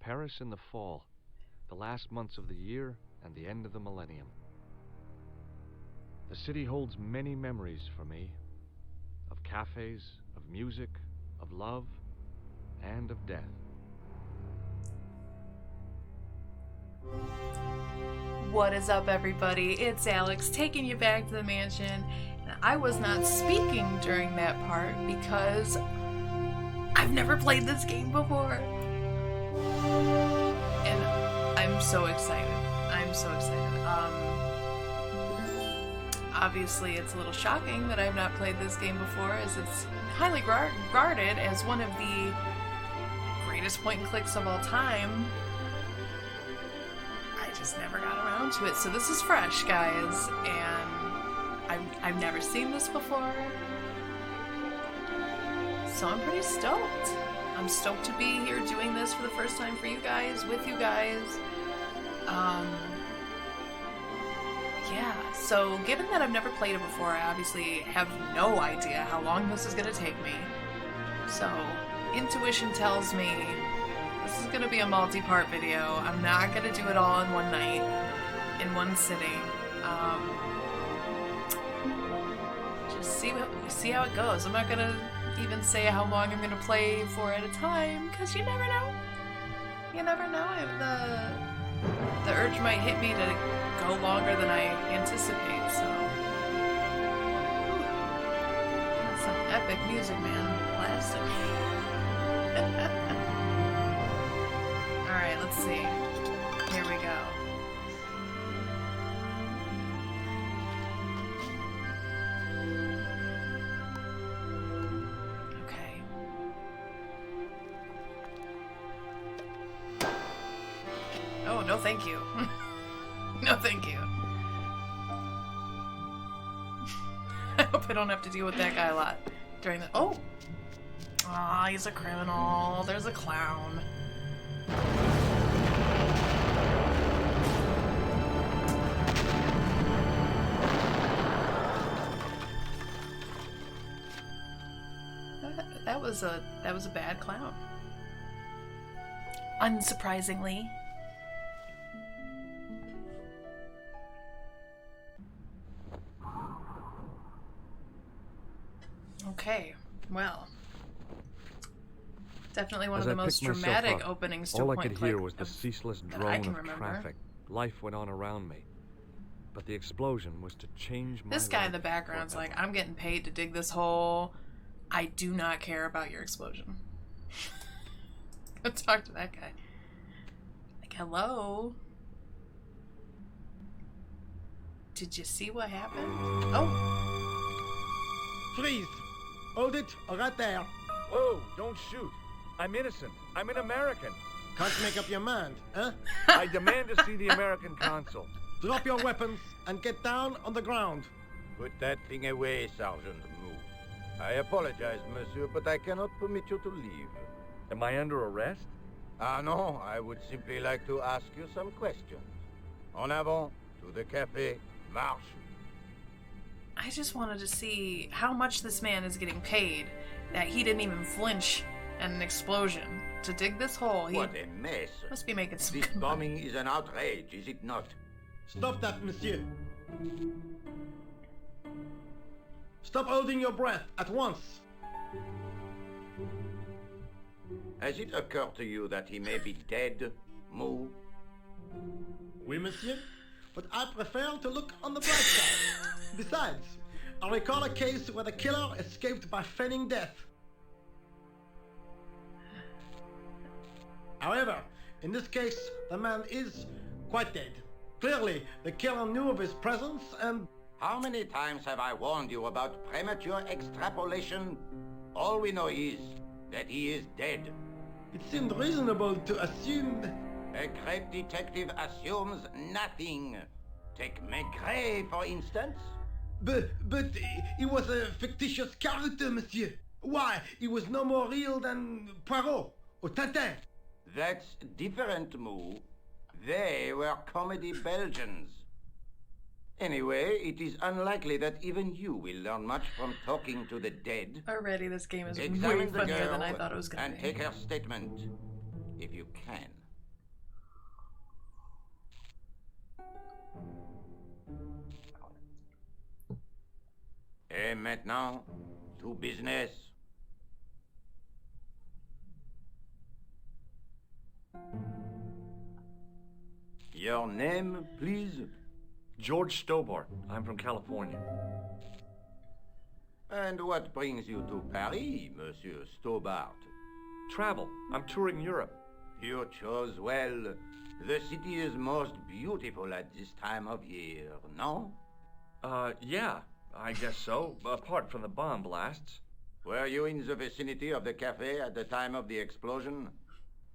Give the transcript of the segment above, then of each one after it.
Paris in the fall, the last months of the year and the end of the millennium. The city holds many memories for me, of cafes, of music, of love, and of death. What is up, everybody? It's Alex taking you back to the mansion. And I was not speaking during that part because I've never played this game before. And I'm so excited. I'm so excited. Obviously, it's a little shocking that I've not played this game before, as it's highly regarded as one of the greatest point-and-clicks of all time. I just never got around to it. So this is fresh, guys, and I've never seen this before. So I'm pretty stoked. I'm stoked to be here doing this for the first time for you guys, with you guys. Yeah, so given that I've never played it before, I obviously have no idea how long this is going to take me. So, intuition tells me this is going to be a multi-part video. I'm not going to do it all in one night, in one sitting. Just see how it goes. I'm not going to even say how long I'm going to play for at a time, because you never know. You never know if the urge might hit me to go longer than I anticipate, so. Ooh. Some epic music, man. Blasting. Alright, let's see. Here we go. Okay. Oh, no thank you. No, thank you. I hope I don't have to deal with that guy a lot during the— oh! Aw, he's a criminal. There's a clown. That was a bad clown. Unsurprisingly. Okay, well, definitely one of the most dramatic openings to all a I could point-and-click hear was the ceaseless drone of traffic. Life went on around me, but the explosion was to change my This guy in the life background's forever. like, I'm getting paid to dig this hole. I do not care about your explosion. Go talk to that guy. Like, hello? Did you see what happened? Oh! Freeze! Hold it, right there. Whoa, don't shoot. I'm innocent. I'm an American. Can't make up your mind, huh? I demand to see the American consul. Drop your weapons and get down on the ground. Put that thing away, Sergeant Mou. I apologize, monsieur, but I cannot permit you to leave. Am I under arrest? Ah, no, I would simply like to ask you some questions. En avant, to the café, marche. I just wanted to see how much this man is getting paid, that he didn't even flinch at an explosion. To dig this hole, he What a mess. must be making some This good money. bombing is an outrage, is it not? Stop that, monsieur. Stop holding your breath at once. Has it occurred to you that he may be dead, Mou? Oui, monsieur. But I prefer to look on the bright side. Besides, I recall a case where the killer escaped by feigning death. However, in this case, the man is quite dead. Clearly, the killer knew of his presence and... How many times have I warned you about premature extrapolation? All we know is that he is dead. It seemed reasonable to assume... A great detective assumes nothing. Take Maigret, for instance. But he was a fictitious character, monsieur. Why, he was no more real than Poirot or Tintin. That's different, Mou. They were comedy Belgians. Anyway, it is unlikely that even you will learn much from talking to the dead. Already, this game is way Examine the funnier girl than I thought it was going and to be. take her statement, if you can. Et maintenant, to business. Your name, please? George Stobart. I'm from California. And what brings you to Paris, Monsieur Stobart? Travel. I'm touring Europe. You chose well. The city is most beautiful at this time of year, no? Yeah, I guess so. Apart from the bomb blasts. Were you in the vicinity of the cafe at the time of the explosion?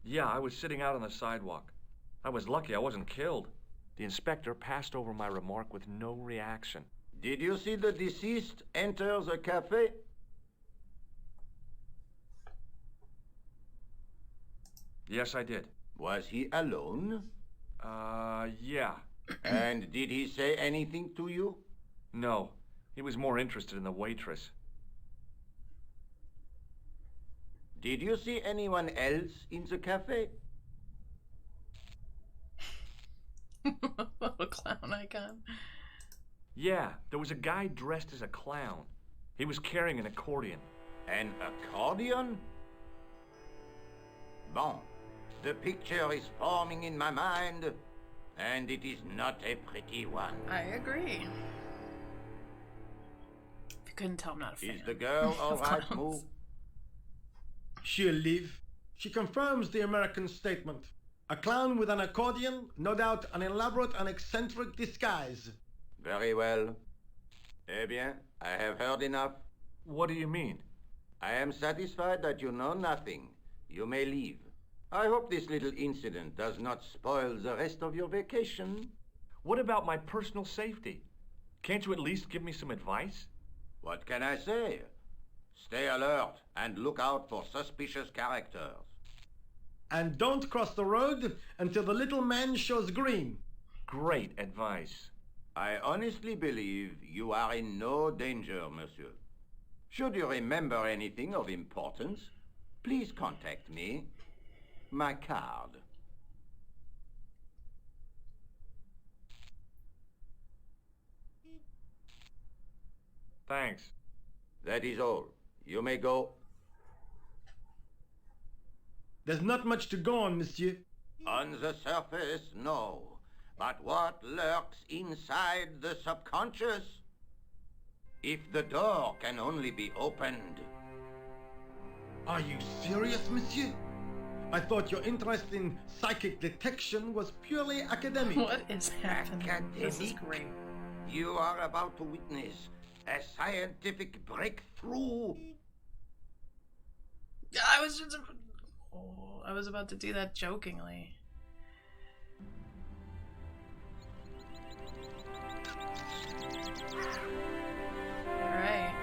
Yeah, I was sitting out on the sidewalk. I was lucky I wasn't killed. The inspector passed over my remark with no reaction. Did you see the deceased enter the cafe? Yes, I did. Was he alone? Yeah. And did he say anything to you? No. He was more interested in the waitress. Did you see anyone else in the cafe? Little clown icon. Yeah, there was a guy dressed as a clown. He was carrying an accordion. An accordion? Bon. The picture is forming in my mind, and it is not a pretty one. I agree. If you couldn't tell, I'm not a fan. Is the girl all of right, clowns. Moo? She'll live. She confirms the American statement. A clown with an accordion, no doubt an elaborate and eccentric disguise. Very well. Eh bien, I have heard enough. What do you mean? I am satisfied that you know nothing. You may leave. I hope this little incident does not spoil the rest of your vacation. What about my personal safety? Can't you at least give me some advice? What can I say? Stay alert and look out for suspicious characters. And don't cross the road until the little man shows green. Great advice. I honestly believe you are in no danger, monsieur. Should you remember anything of importance, please contact me. My card. Thanks. That is all. You may go. There's not much to go on, monsieur. On the surface, no. But what lurks inside the subconscious? If the door can only be opened. Are you serious, monsieur? I thought your interest in psychic detection was purely academic. What is happening? This is Academic? great. You are about to witness a scientific breakthrough. I was about to do that jokingly. Alright.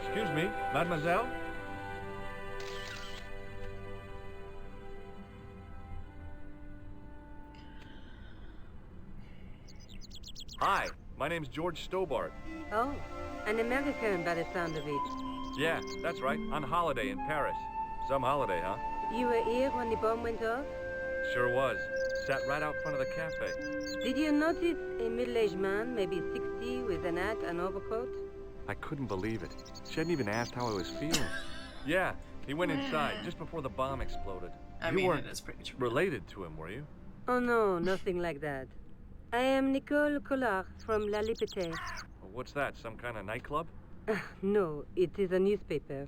Excuse me, mademoiselle? Hi, my name's George Stobart. Oh, an American by the sound of it. Yeah, that's right, on holiday in Paris. Some holiday, huh? You were here when the bomb went off? Sure was. Sat right out front of the cafe. Did you notice a middle-aged man, maybe 60, with an hat and overcoat? I couldn't believe it. She hadn't even asked how I was feeling. Yeah, he went inside just before the bomb exploded. I You mean, weren't it is pretty true. related to him, were you? Oh no, nothing like that. I am Nicole Collard from La Liberté. What's that, some kind of nightclub? No, it is a newspaper.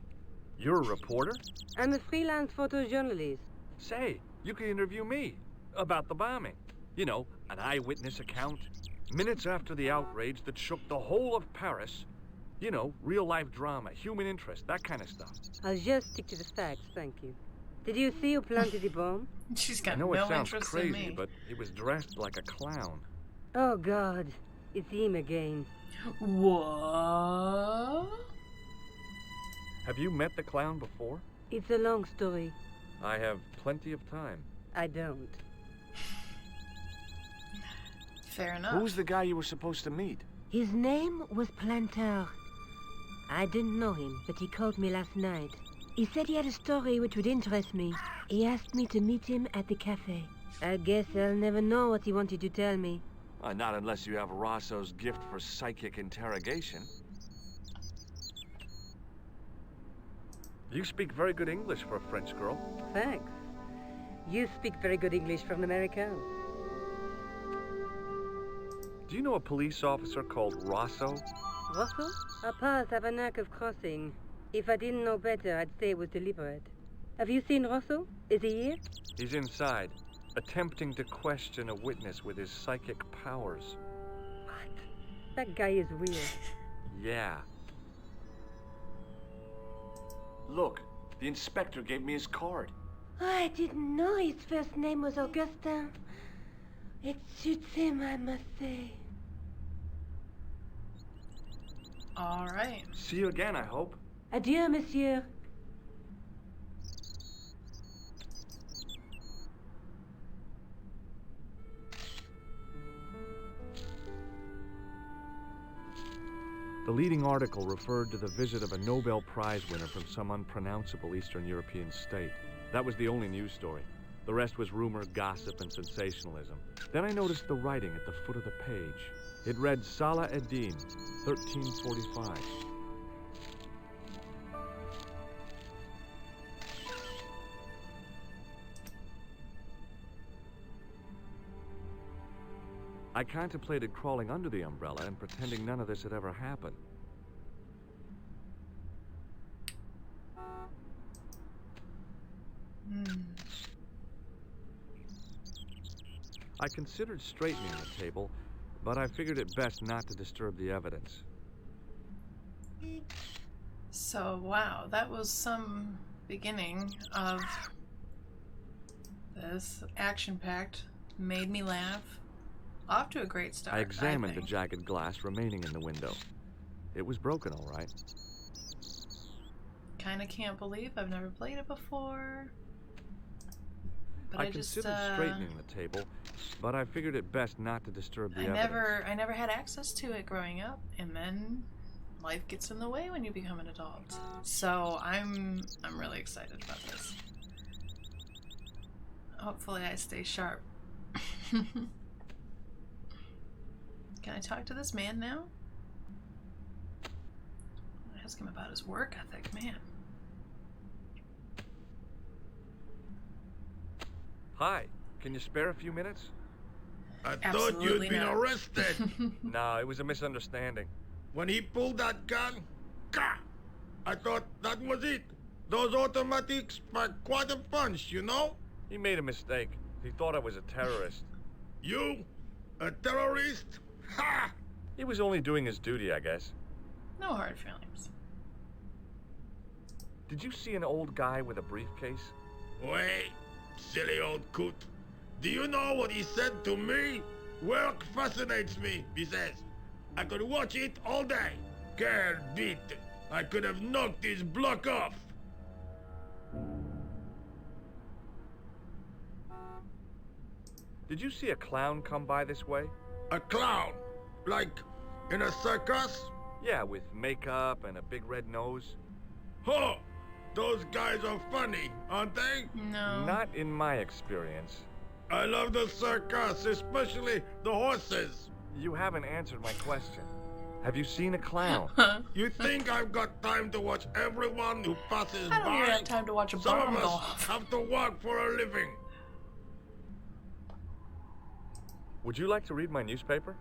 You're a reporter? I'm a freelance photojournalist. Say, you can interview me about the bombing. You know, an eyewitness account. Minutes after the outrage that shook the whole of Paris. You know, real-life drama, human interest, that kind of stuff. I'll just stick to the facts, thank you. Did you see who planted the bomb? She's I got know no it sounds interest in crazy, me. but he was dressed like a clown. Oh God, it's him again. What? Have you met the clown before? It's a long story. I have plenty of time. I don't. Fair enough. Who's the guy you were supposed to meet? His name was Planter. I didn't know him, but he called me last night. He said he had a story which would interest me. He asked me to meet him at the cafe. I guess I'll never know what he wanted to tell me. Not unless you have Rosso's gift for psychic interrogation. You speak very good English for a French girl. Thanks. You speak very good English for an American. Do you know a police officer called Rosso? Rosso? Our paths have a knack of crossing. If I didn't know better, I'd say it was deliberate. Have you seen Rosso? Is he here? He's inside, attempting to question a witness with his psychic powers. What? That guy is weird. Yeah. Look, the inspector gave me his card. Oh, I didn't know his first name was Augustin. It suits him, I must say. All right. See you again, I hope. Adieu, monsieur. The leading article referred to the visit of a Nobel Prize winner from some unpronounceable Eastern European state. That was the only news story. The rest was rumor, gossip, and sensationalism. Then I noticed the writing at the foot of the page. It read Salah Eddin, 1345. I contemplated crawling under the umbrella and pretending none of this had ever happened. I considered straightening the table, but I figured it best not to disturb the evidence. So, wow, that was some beginning of this. Action-packed, made me laugh. Off to a great start. I examined the jagged glass remaining in the window. It was broken, all right. Kinda can't believe I've never played it before. But I considered straightening the table, but I figured it best not to disturb the evidence. I never had access to it growing up, and then life gets in the way when you become an adult. So I'm really excited about this. Hopefully I stay sharp. Can I talk to this man now? Ask him about his work ethic, man. Hi, can you spare a few minutes? I Absolutely thought you'd been not. arrested. No, it was a misunderstanding. When he pulled that gun, gah! I thought that was it. Those automatics pack quite a punch, you know? He made a mistake. He thought I was a terrorist. You? A terrorist? Ha! He was only doing his duty, I guess. No hard feelings. Did you see an old guy with a briefcase? Wait, silly old coot. Do you know what he said to me? Work fascinates me, he says. I could watch it all day. Quel bit. I could have knocked his block off. Did you see a clown come by this way? A clown? Like in a circus? Yeah, with makeup and a big red nose. Huh! Those guys are funny, aren't they? No. Not in my experience. I love the circus, especially the horses. You haven't answered my question. Have you seen a clown? You think I've got time to watch everyone who passes I don't by? even have time to watch a Some bomb of go us off. have to work for a living. Would you like to read my newspaper?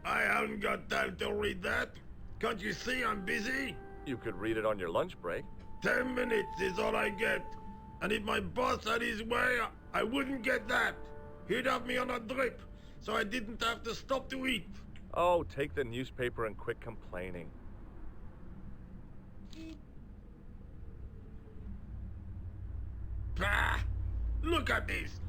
I haven't got time to read that. Can't you see I'm busy? You could read it on your lunch break. 10 minutes is all I get. And if my boss had his way, I wouldn't get that. He'd have me on a drip, so I didn't have to stop to eat. Oh, take the newspaper and quit complaining. Bah! Look at this.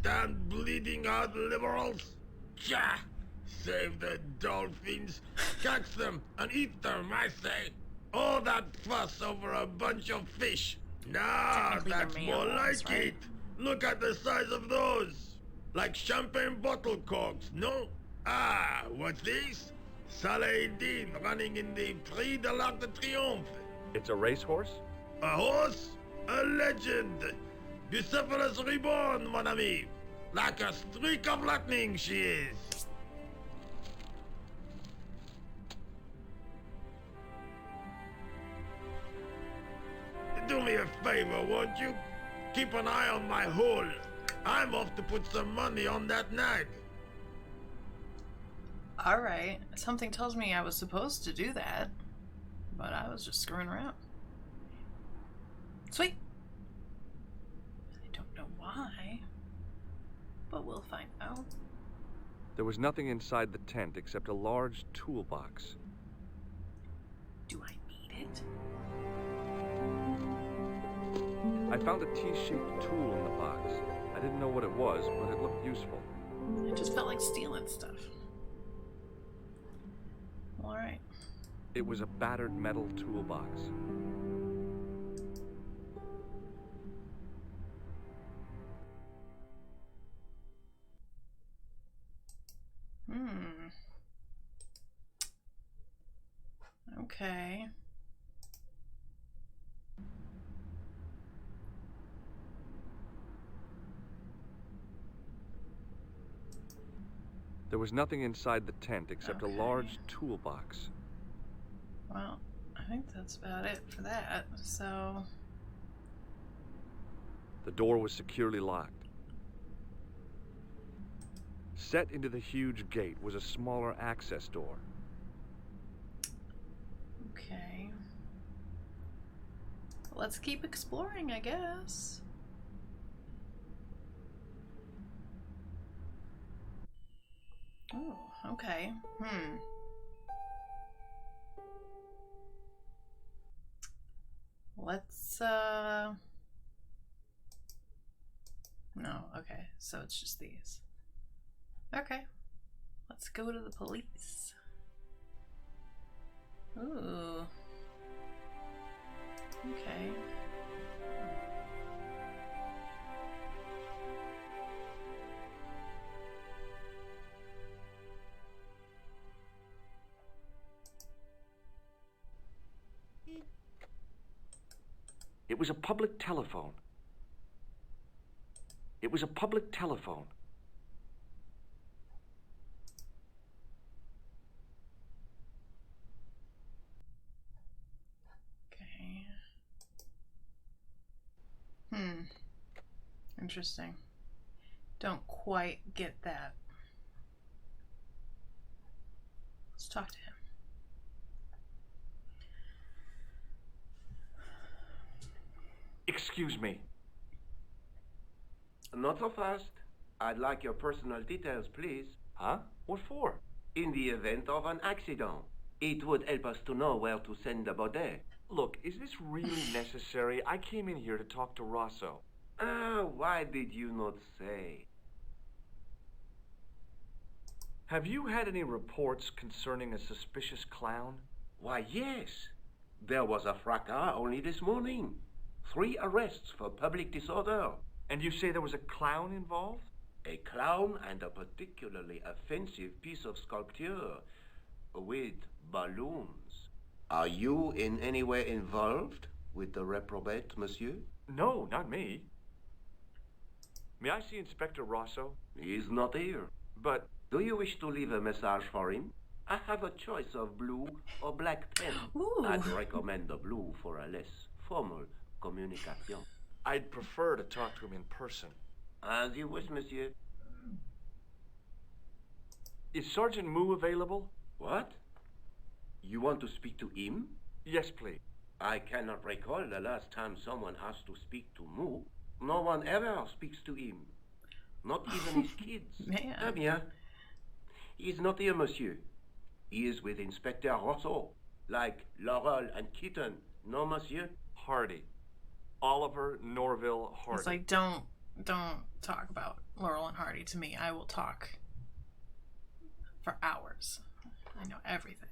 Damn bleeding heart liberals. Tja! Save the dolphins, catch them and eat them, I say. All that fuss over a bunch of fish. Nah, Technically, they're that's more mammals, like right? it. Look at the size of those. Like champagne bottle corks, no? Ah, what's this? Saladin running in the Prix de l'Arc de Triomphe. It's a racehorse? A horse? A legend. Bucephalus reborn, mon ami. Like a streak of lightning, she is. Do me a favor, won't you? Keep an eye on my hole. I'm off to put some money on that nag. Alright. Something tells me I was supposed to do that, but I was just screwing around. Sweet! I don't know why, but we'll find out. There was nothing inside the tent except a large toolbox. Do I need it? I found a T-shaped tool in the box. I didn't know what it was, but it looked useful. I just felt like stealing stuff. Alright. It was a battered metal toolbox. Okay. There was nothing inside the tent except a large toolbox. Well, I think that's about it for that, so... The door was securely locked. Set into the huge gate was a smaller access door. Okay. Let's keep exploring, I guess. Oh, okay. Let's, No, okay. So it's just these. Okay. Let's go to the police. Ooh. Okay. It was a public telephone. It was a public telephone. Okay. Interesting. Don't quite get that. Let's talk to him. Excuse me. Not so fast. I'd like your personal details, please. Huh? What for? In the event of an accident, it would help us to know where to send the body. Look, is this really necessary? I came in here to talk to Rosso. Why did you not say? Have you had any reports concerning a suspicious clown? Why, yes. There was a fracas only this morning. 3 arrests for public disorder. And you say there was a clown involved? A clown and a particularly offensive piece of sculpture with balloons. Are you in any way involved with the reprobate, monsieur? No, not me. May I see Inspector Rosso? He is not here. But... Do you wish to leave a message for him? I have a choice of blue or black pen. Ooh. I'd recommend the blue for a less formal communication. I'd prefer to talk to him in person. As you wish, monsieur. Is Sergeant Moo available? What? You want to speak to him? Yes, please. I cannot recall the last time someone asked to speak to Moo. No one ever speaks to him. Not even his kids. Man. Eh bien. He is not here, monsieur. He is with Inspector Rosso. Like Laurel and Keaton. No, monsieur? Hardy. Oliver Norville Hardy. It's like, don't talk about Laurel and Hardy to me. I will talk for hours. I know everything.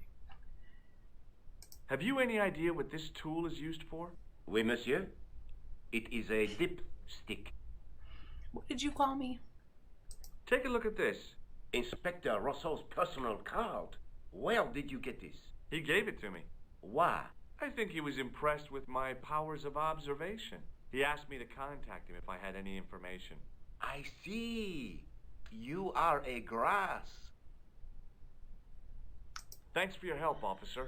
Have you any idea what this tool is used for? Oui, monsieur. It is a dipstick. What did you call me? Take a look at this. Inspector Rosso's personal card. Where did you get this? He gave it to me. Why? I think he was impressed with my powers of observation. He asked me to contact him if I had any information. I see. You are a grass. Thanks for your help, officer.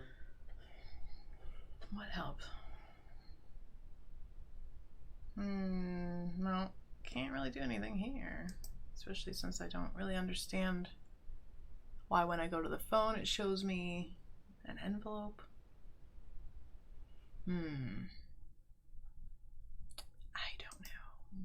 What help? No, can't really do anything here. Especially since I don't really understand why when I go to the phone it shows me an envelope. I don't know.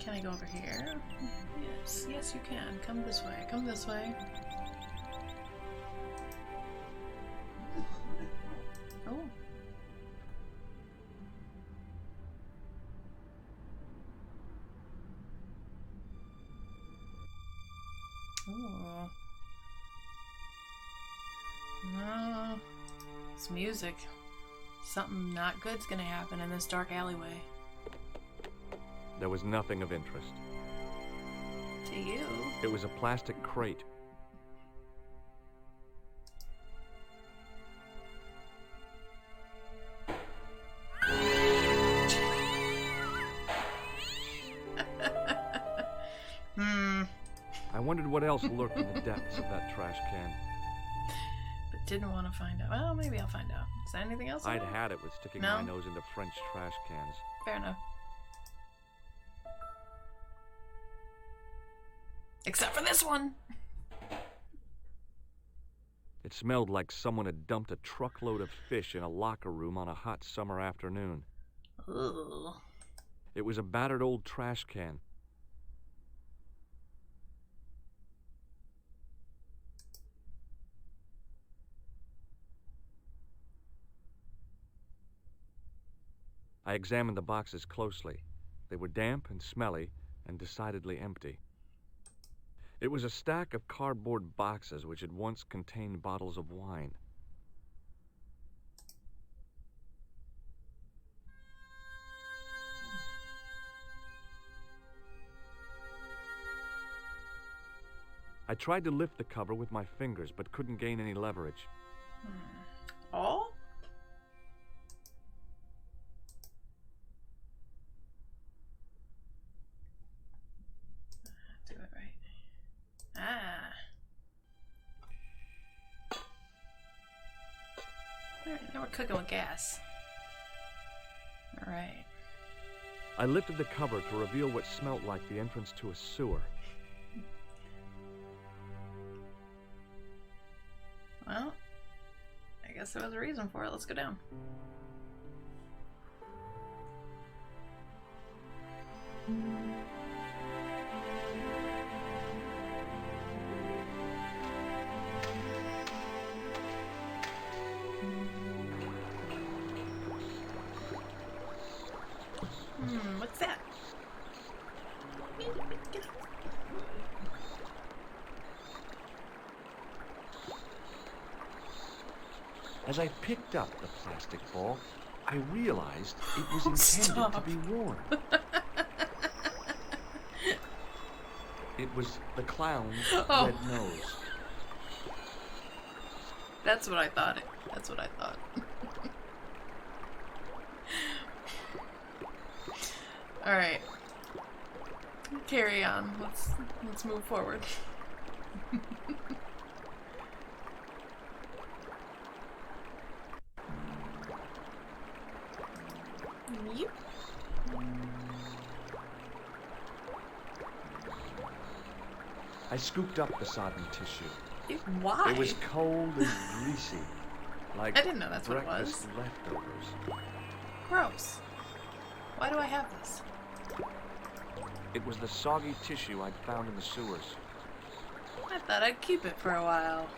Can I go over here? Yes, yes you can. Come this way, come this way. Oh. Oh. No. It's music. Something not good's gonna happen in this dark alleyway. There was nothing of interest. To you? It was a plastic crate. I wondered what else lurked in the depths of that trash can. But didn't want to find out. Well, maybe I'll find out. Is there anything else? I'd had it with sticking No? my nose into French trash cans. Fair enough. Except for this one! It smelled like someone had dumped a truckload of fish in a locker room on a hot summer afternoon. Ugh. It was a battered old trash can. I examined the boxes closely. They were damp and smelly and decidedly empty. It was a stack of cardboard boxes which had once contained bottles of wine. I tried to lift the cover with my fingers, but couldn't gain any leverage. All? Do it right. Ah. Alright, now we're cooking with gas. Alright. I lifted the cover to reveal what smelt like the entrance to a sewer. Well, I guess there was a reason for it. Let's go down. What's that? As I picked up the plastic ball, I realized it was intended Stop. to be worn. It was the clown's Oh. red nose. That's what I thought. That's what I thought. All right. Carry on. Let's move forward. Yep. I scooped up the sodden tissue. Why? It was cold and greasy, like I didn't know that's what it breakfast was. leftovers. Gross. Why do I have this? It was the soggy tissue I'd found in the sewers. I thought I'd keep it for a while.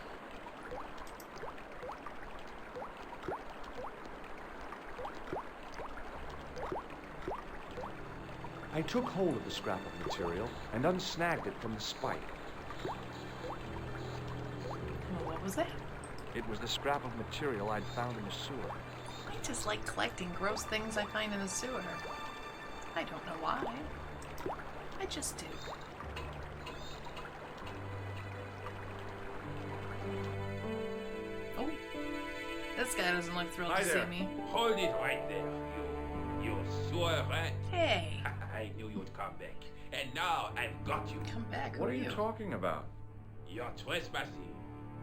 I took hold of the scrap of material and unsnagged it from the spike. Well, what was that? It was the scrap of material I'd found in the sewer. I just like collecting gross things I find in the sewer. I don't know why. I just do. Oh. This guy doesn't look thrilled Hi to there. see me. Hold it right there, you sewer rat. Hey. I knew you'd come back. And now I've got you. Come back. Who What are are you you? talking about? You're trespassing.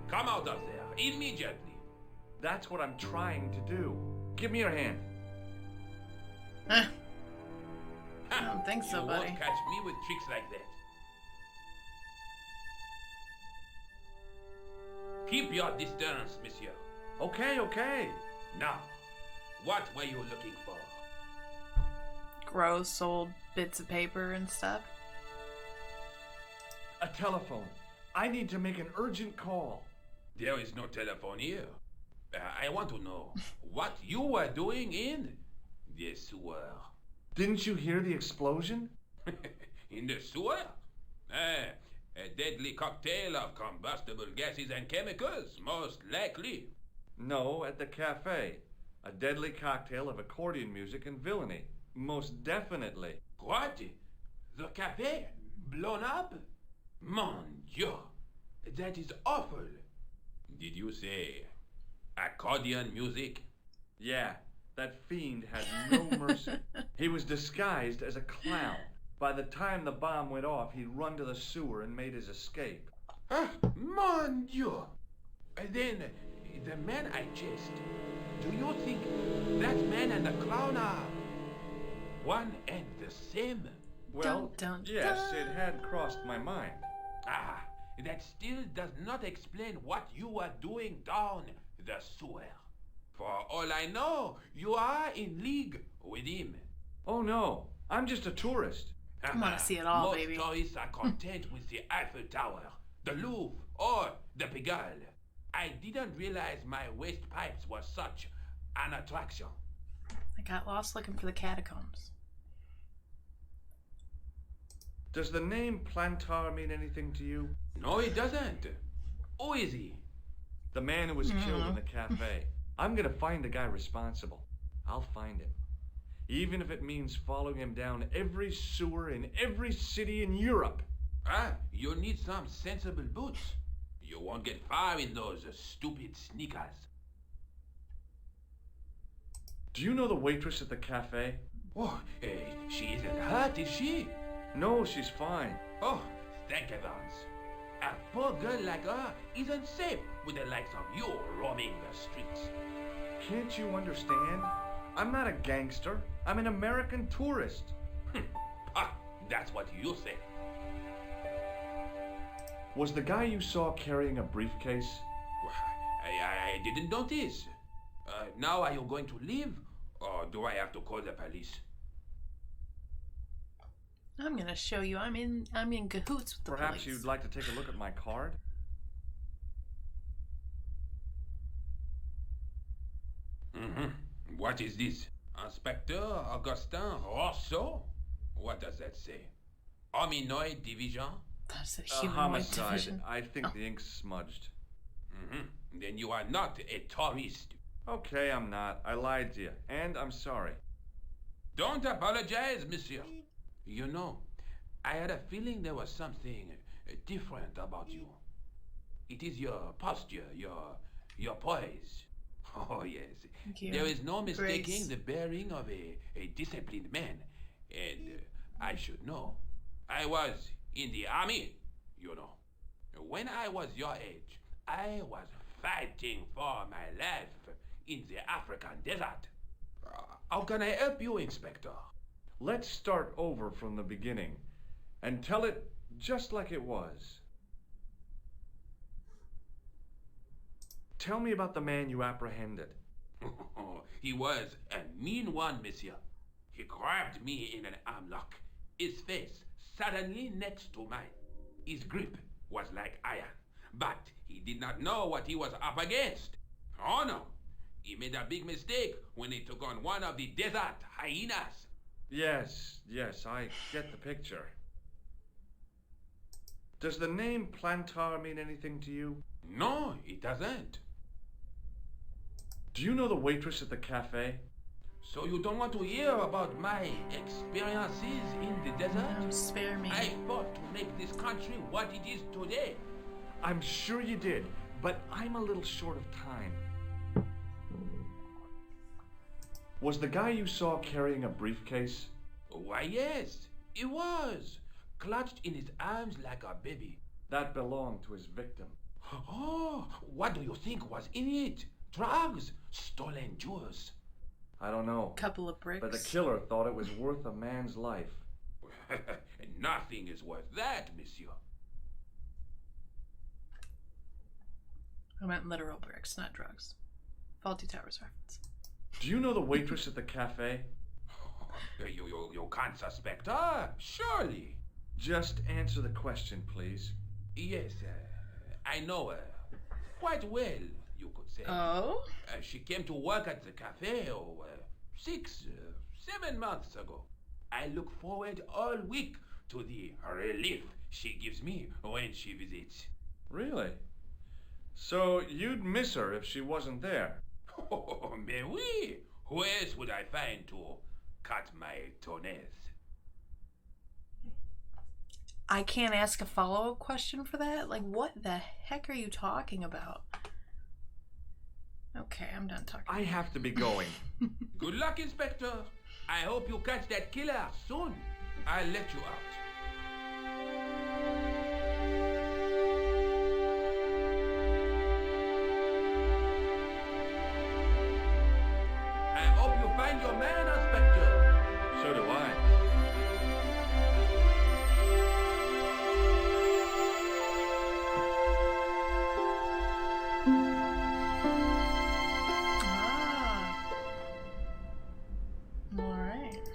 Come out of there immediately. That's what I'm trying to do. Give me your hand. Huh. I don't think so, You buddy. won't catch me with tricks like that. Keep your distance, monsieur. Okay, okay. Now, what were you looking for? Gross old bits of paper and stuff. A telephone. I need to make an urgent call. There is no telephone here. I want to know what you were doing in the sewer. Didn't you hear the explosion? In the sewer? A deadly cocktail of combustible gases and chemicals, most likely. No, at the cafe. A deadly cocktail of accordion music and villainy. Most definitely. What? The cafe? Blown up? Mon Dieu! That is awful. Did you say accordion music? Yeah, that fiend had no mercy. He was disguised as a clown. By the time the bomb went off, he'd run to the sewer and made his escape. Ah, mon Dieu! Then, the man I chased, do you think that man and the clown are one and the same? Well, Dun, dun, yes, dun. it had crossed my mind. Ah, that still does not explain what you were doing down the sewer. For all I know, you are in league with him. Oh no, I'm just a tourist. I wanna see it all, Most baby. tourists are content with the Eiffel Tower, the Louvre, or the Pigalle. I didn't realize my waste pipes were such an attraction. I got lost looking for the catacombs. Does the name Plantar mean anything to you? No, it doesn't. Who is he? The man who was killed in the cafe. I'm gonna find the guy responsible. I'll find him. Even if it means following him down every sewer in every city in Europe. Ah, you need some sensible boots. You won't get far in those stupid sneakers. Do you know the waitress at the cafe? Oh, she isn't hurt, is she? No, she's fine. Oh, thank heavens. A poor girl like her isn't safe with the likes of you roaming the streets. Can't you understand? I'm not a gangster. I'm an American tourist. Ah, that's what you say. Was the guy you saw carrying a briefcase? I didn't notice. Now are you going to leave? Or do I have to call the police? I'm gonna show you. I'm in cahoots with the Perhaps police. you'd like to take a look at my card? Mm-hmm. What is this? Inspector Augustin Rousseau? What does that say? Hominoid Division? That's a A humanoid homicide. division. I think the ink's smudged. Mm-hmm. Then you are not a tourist. Okay, I'm not. I lied to you. And I'm sorry. Don't apologize, monsieur. You know, I had a feeling there was something different about you. It is your posture, your poise. Oh, yes. Thank you. There is no mistaking Grace. the bearing of a disciplined man. And I should know. I was in the army, you know. When I was your age, I was fighting for my life in the African desert. How can I help you, Inspector? Let's start over from the beginning and tell it just like it was. Tell me about the man you apprehended. He was a mean one, monsieur. He grabbed me in an arm lock, his face suddenly next to mine. His grip was like iron, but he did not know what he was up against. Oh no, he made a big mistake when he took on one of the desert hyenas. Yes, I get the picture. Does the name Plantar mean anything to you? No, it doesn't. Do you know the waitress at the cafe? So you don't want to hear about my experiences in the desert? No, spare me. I fought to make this country what it is today. I'm sure you did, but I'm a little short of time. Was the guy you saw carrying a briefcase? Why, yes, he was. Clutched in his arms like a baby. That belonged to his victim. Oh, what do you think was in it? Drugs? Stolen jewels? I don't know. Couple of bricks. But the killer thought it was worth a man's life. Nothing is worth that, monsieur. I meant literal bricks, not drugs. Faulty Towers reference. Do you know the waitress at the cafe? You can't suspect her, surely. Just answer the question, please. Yes, I know her quite well, you could say. Oh? She came to work at the cafe 7 months ago. I look forward all week to the relief she gives me when she visits. Really? So you'd miss her if she wasn't there? Oh, mais oui. Who else would I find to cut my toenails? I can't ask a follow-up question for that? Like, what the heck are you talking about? Okay, I'm done talking. I have to be going. Good luck, Inspector. I hope you catch that killer soon. I'll let you out. I hope you find your man, Inspector. So do I. Ah. Alright.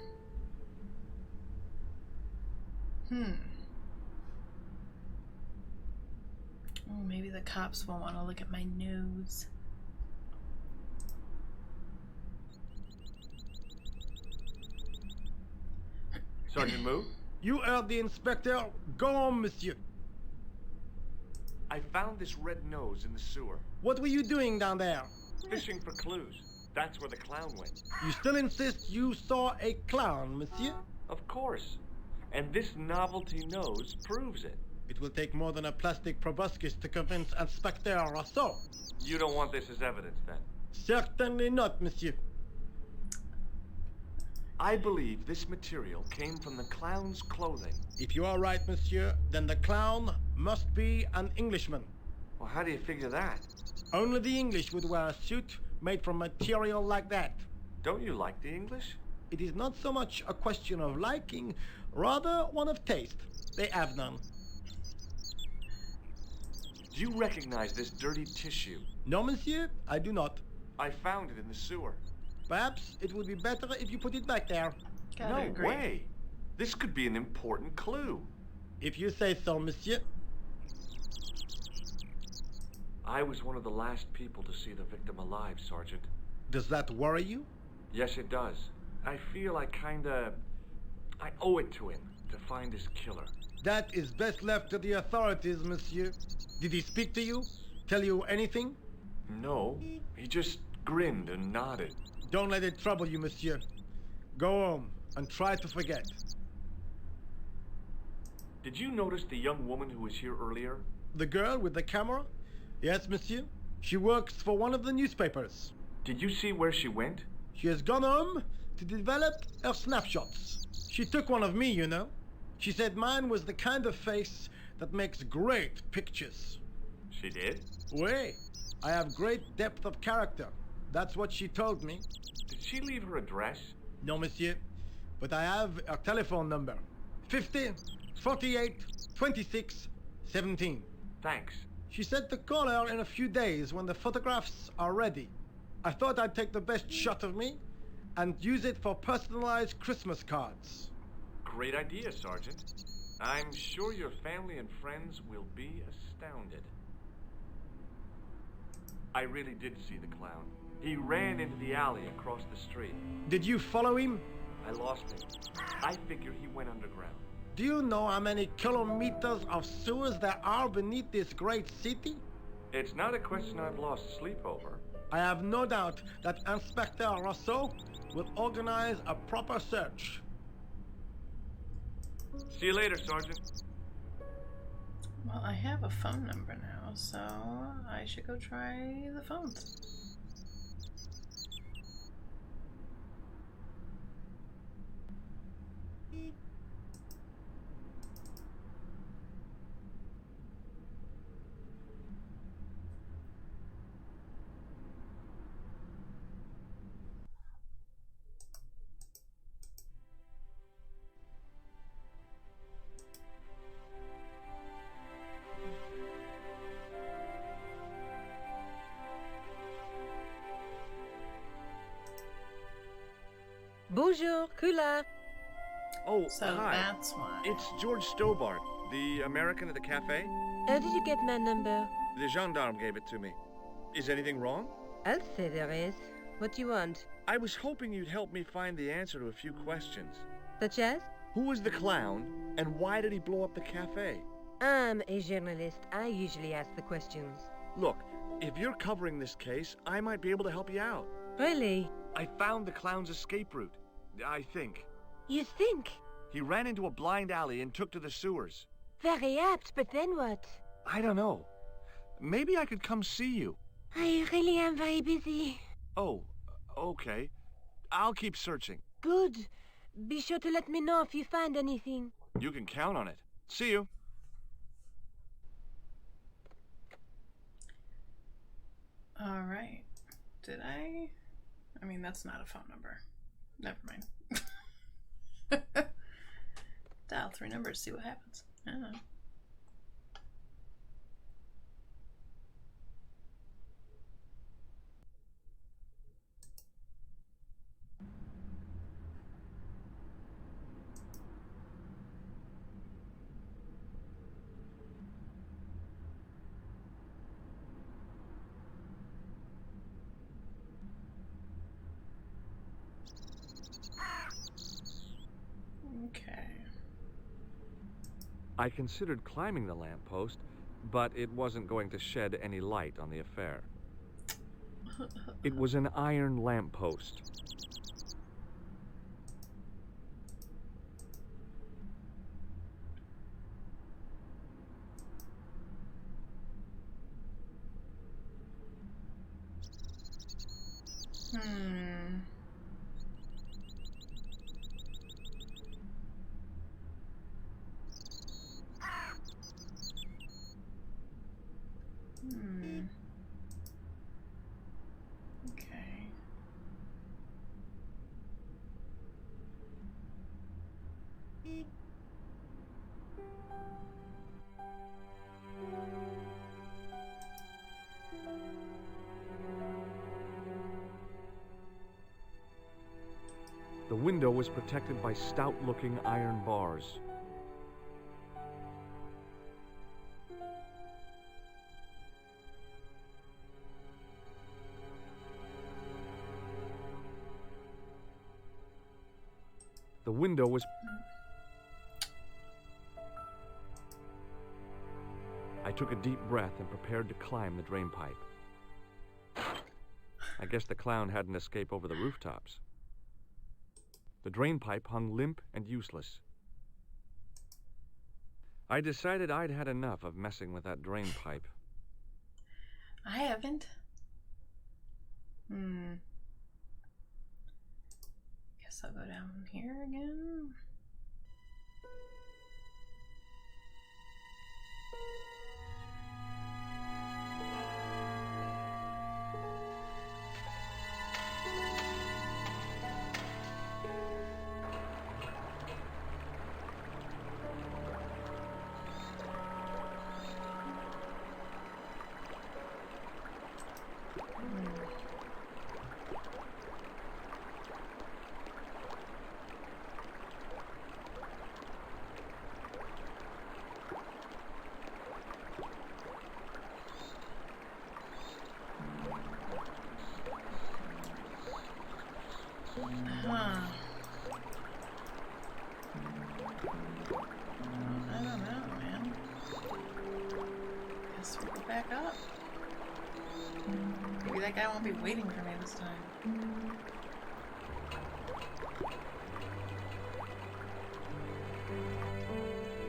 Oh, maybe the cops won't want to look at my nose. Sergeant Moo? You heard the inspector. Go on, monsieur. I found this red nose in the sewer. What were you doing down there? Fishing for clues. That's where the clown went. You still insist you saw a clown, monsieur? Of course. And this novelty nose proves it. It will take more than a plastic proboscis to convince Inspector Rousseau. You don't want this as evidence, then? Certainly not, monsieur. I believe this material came from the clown's clothing. If you are right, monsieur, then the clown must be an Englishman. Well, how do you figure that? Only the English would wear a suit made from material like that. Don't you like the English? It is not so much a question of liking, rather one of taste. They have none. Do you recognize this dirty tissue? No, monsieur, I do not. I found it in the sewer. Perhaps it would be better if you put it back there. Gotta No agree. way. This could be an important clue. If you say so, monsieur. I was one of the last people to see the victim alive, Sergeant. Does that worry you? Yes, it does. I feel I owe it to him to find this killer. That is best left to the authorities, monsieur. Did he speak to you? Tell you anything? No, he just grinned and nodded. Don't let it trouble you, monsieur. Go home and try to forget. Did you notice the young woman who was here earlier? The girl with the camera? Yes, monsieur. She works for one of the newspapers. Did you see where she went? She has gone home to develop her snapshots. She took one of me, you know. She said mine was the kind of face that makes great pictures. She did? Oui, I have great depth of character. That's what she told me. Did she leave her address? No, monsieur, but I have her telephone number. 50 48 26 17. Thanks. She said to call her in a few days when the photographs are ready. I thought I'd take the best shot of me and use it for personalized Christmas cards. Great idea, Sergeant. I'm sure your family and friends will be astounded. I really did see the clown. He ran into the alley across the street. Did you follow him? I lost him. I figure he went underground. Do you know how many kilometers of sewers there are beneath this great city? It's not a question I've lost sleep over. I have no doubt that Inspector Rousseau will organize a proper search. See you later, Sergeant. Well, I have a phone number now, so I should go try the phones. Bonjour, Kula. Oh, So hi. that's why. It's George Stobart, the American at the cafe. How did you get my number? The gendarme gave it to me. Is anything wrong? I'll say there is. What do you want? I was hoping you'd help me find the answer to a few questions. Such as? Who was the clown, and why did he blow up the cafe? I'm a journalist. I usually ask the questions. Look, if you're covering this case, I might be able to help you out. Really? I found the clown's escape route, I think. You think? He ran into a blind alley and took to the sewers. Very apt, but then what? I don't know. Maybe I could come see you. I really am very busy. Oh, okay. I'll keep searching. Good. Be sure to let me know if you find anything. You can count on it. See you. All right. Did I? I mean, that's not a phone number. Never mind. Dial 3 numbers, see what happens. I don't know. Okay. I considered climbing the lamppost, but it wasn't going to shed any light on the affair. It was an iron lamppost. Okay. The window was protected by stout-looking iron bars. The window was... I took a deep breath and prepared to climb the drain pipe. I guess the clown hadn't escaped over the rooftops. The drain pipe hung limp and useless. I decided I'd had enough of messing with that drain pipe. I haven't. Guess I'll go down here again. I don't know, man. Guess we'll go back up. Maybe that guy won't be waiting for me this time.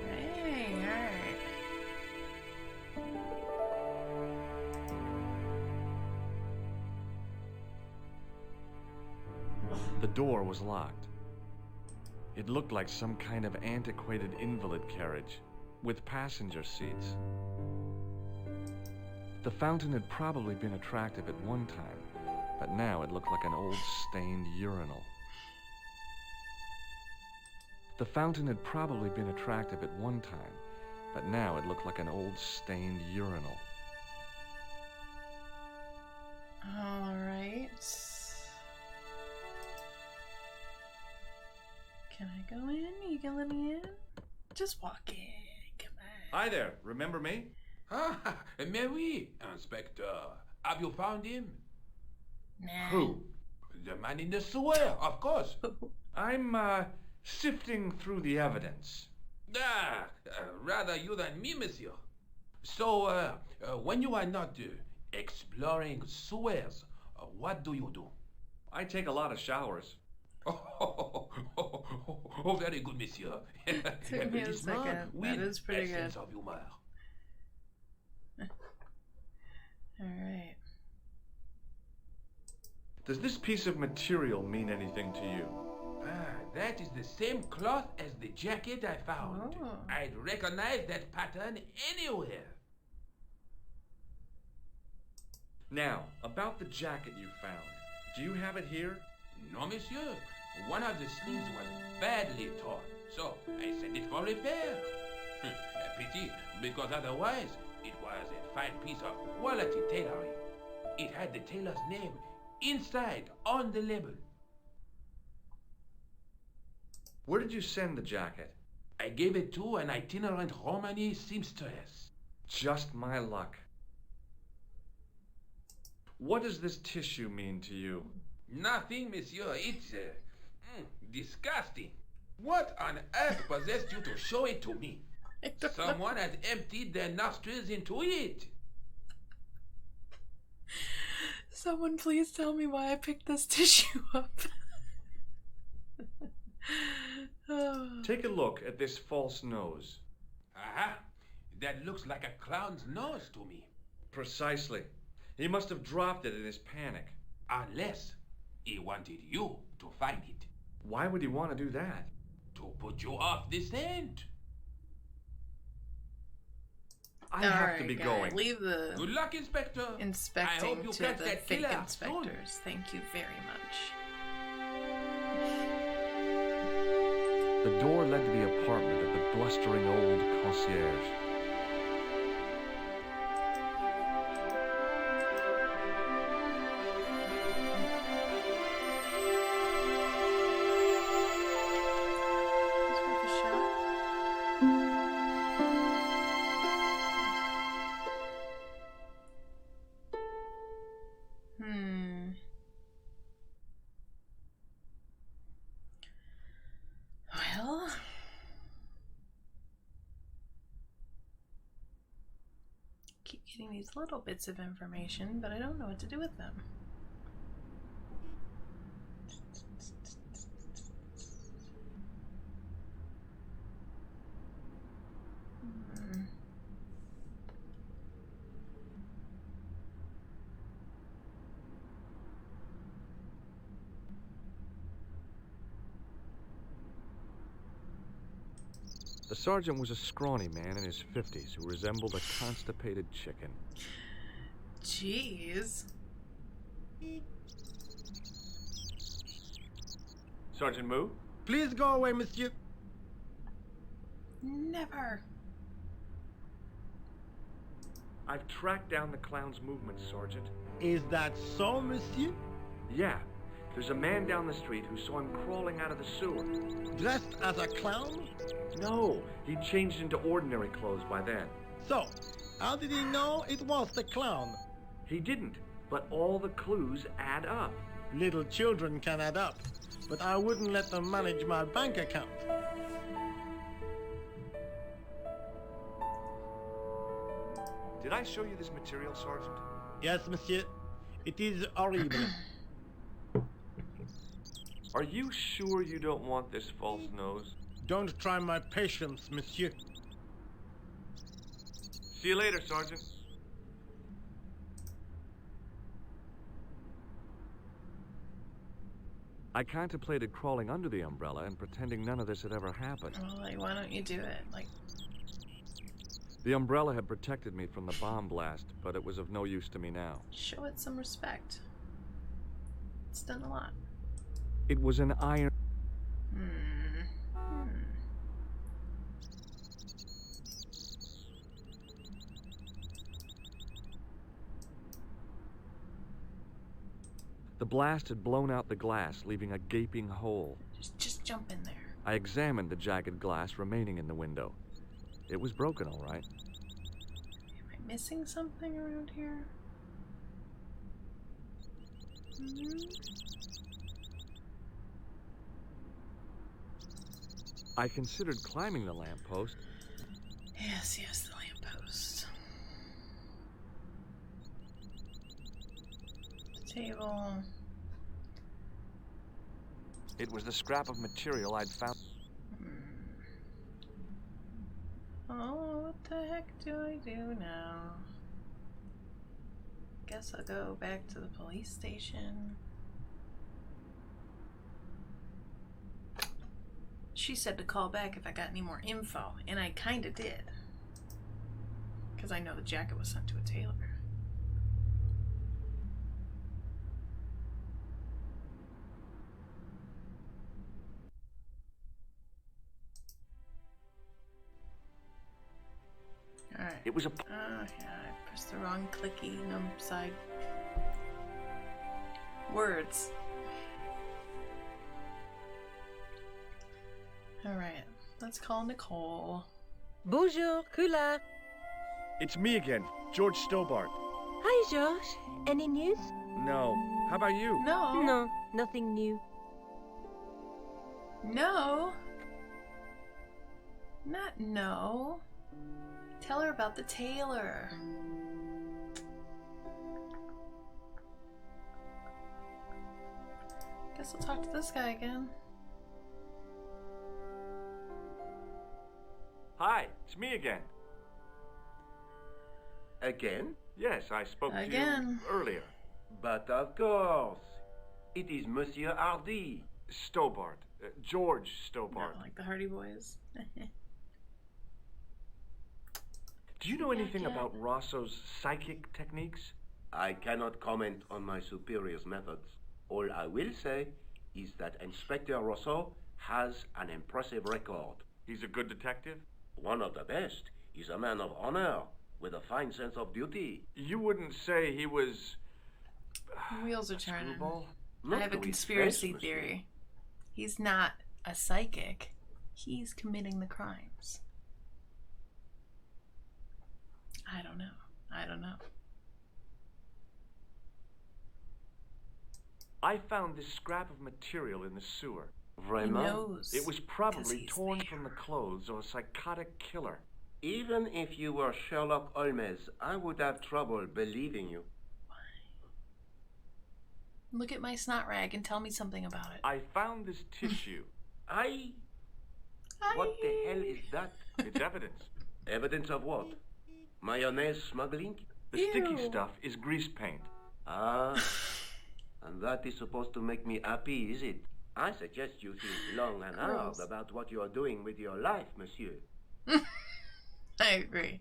Hey, alright. The door was locked. It looked like some kind of antiquated invalid carriage with passenger seats. The fountain had probably been attractive at one time, but now it looked like an old stained urinal. The fountain had probably been attractive at one time, but now it looked like an old stained urinal. Alright. Can I go in? You can let me in? Just walk in. Come on. Hi there, remember me? Ah, mais oui, Inspector. Have you found him? Nah. Who? The man in the sewer, of course. I'm, sifting through the evidence. Ah, rather you than me, monsieur. So, when you are not exploring sewers, what do you do? I take a lot of showers. Oh, very good, monsieur. Took me a This man second. with That is pretty good. essence of humor. Alright. Does this piece of material mean anything to you? Ah, that is the same cloth as the jacket I found. Oh. I'd recognize that pattern anywhere. Now, about the jacket you found. Do you have it here? No, monsieur. One of the sleeves was badly torn, so I sent it for repair. A pity, because otherwise it was a fine piece of quality tailoring. It had the tailor's name inside on the label. Where did you send the jacket? I gave it to an itinerant Romani seamstress. Just my luck. What does this tissue mean to you? Nothing, monsieur. It's disgusting. What on earth possessed you to show it to me? Someone has emptied their nostrils into it. Someone please tell me why I picked this tissue up. Oh. Take a look at this false nose. Aha! That looks like a clown's nose to me. Precisely. He must have dropped it in his panic. Unless he wanted you to find it. Why would he want to do that? To put you off the scent. I have to Alright, be guy, going. leave the Good luck, Inspector. I hope inspecting you to catch the that fake killer soon. inspectors. Thank you very much. The door led to the apartment of the blustering old concierge. Is this worth a shot? Well, keep getting these little bits of information, but I don't know what to do with them. Hmm. The sergeant was a scrawny man in his 50s who resembled a constipated chicken. Jeez. Sergeant Moo? Please go away, monsieur. Never. I've tracked down the clown's movements, Sergeant. Is that so, monsieur? Yeah, there's a man down the street who saw him crawling out of the sewer. Dressed as a clown? No, he'd changed into ordinary clothes by then. So, how did he know it was the clown? He didn't, but all the clues add up. Little children can add up, but I wouldn't let them manage my bank account. Did I show you this material, Sergeant? Yes, monsieur. It is horrible. Are you sure you don't want this false nose? Don't try my patience, monsieur. See you later, Sergeant. I contemplated crawling under the umbrella and pretending none of this had ever happened. Well, like, why don't you do it? Like, The umbrella had protected me from the bomb blast, but it was of no use to me now. show it some respect. It's done a lot. It was an iron... The blast had blown out the glass, leaving a gaping hole. Just jump in there. I examined the jagged glass remaining in the window. It was broken, all right. Am I missing something around here? I considered climbing the lamppost. Yes, the lamppost. The table. It was the scrap of material I'd found. Oh, what the heck do I do now? Guess I'll go back to the police station. She said to call back if I got any more info, and I kinda did. Because I know the jacket was sent to a tailor. Alright. It was a... Oh, yeah, I pressed the wrong clicky side words. Alright, let's call Nicole. Bonjour, Kula. It's me again, George Stobart. Hi, George. Any news? No. How about you? No. No, nothing new. No. Not no. Tell her about the tailor. Guess I'll talk to this guy again. Hi, it's me again. Again? Yes, I spoke Again. to you earlier. But of course. It is Monsieur Hardy. Stobart. George Stobart. No, like the Hardy Boys. Do you know anything Yeah. about Rosso's psychic techniques? I cannot comment on my superior's methods. All I will say is that Inspector Rosso has an impressive record. He's a good detective? One of the best. He's a man of honor with a fine sense of duty. You wouldn't say he was... Wheels are a turning. screwball? I have a to his conspiracy face, monsieur. theory. He's not a psychic. He's committing the crimes. I don't know. I found this scrap of material in the sewer. He Vraiment? knows. It was 'cause probably he's torn there. from the clothes of a psychotic killer. Even if you were Sherlock Holmes, I would have trouble believing you. Look at my snot rag and tell me something about it. I found this tissue. What the hell is that? It's evidence. Evidence of what? Mayonnaise smuggling? The sticky Ew. stuff is grease paint. Ah, and that is supposed to make me happy, is it? I suggest you think long and hard Gross. about what you are doing with your life, monsieur. I agree.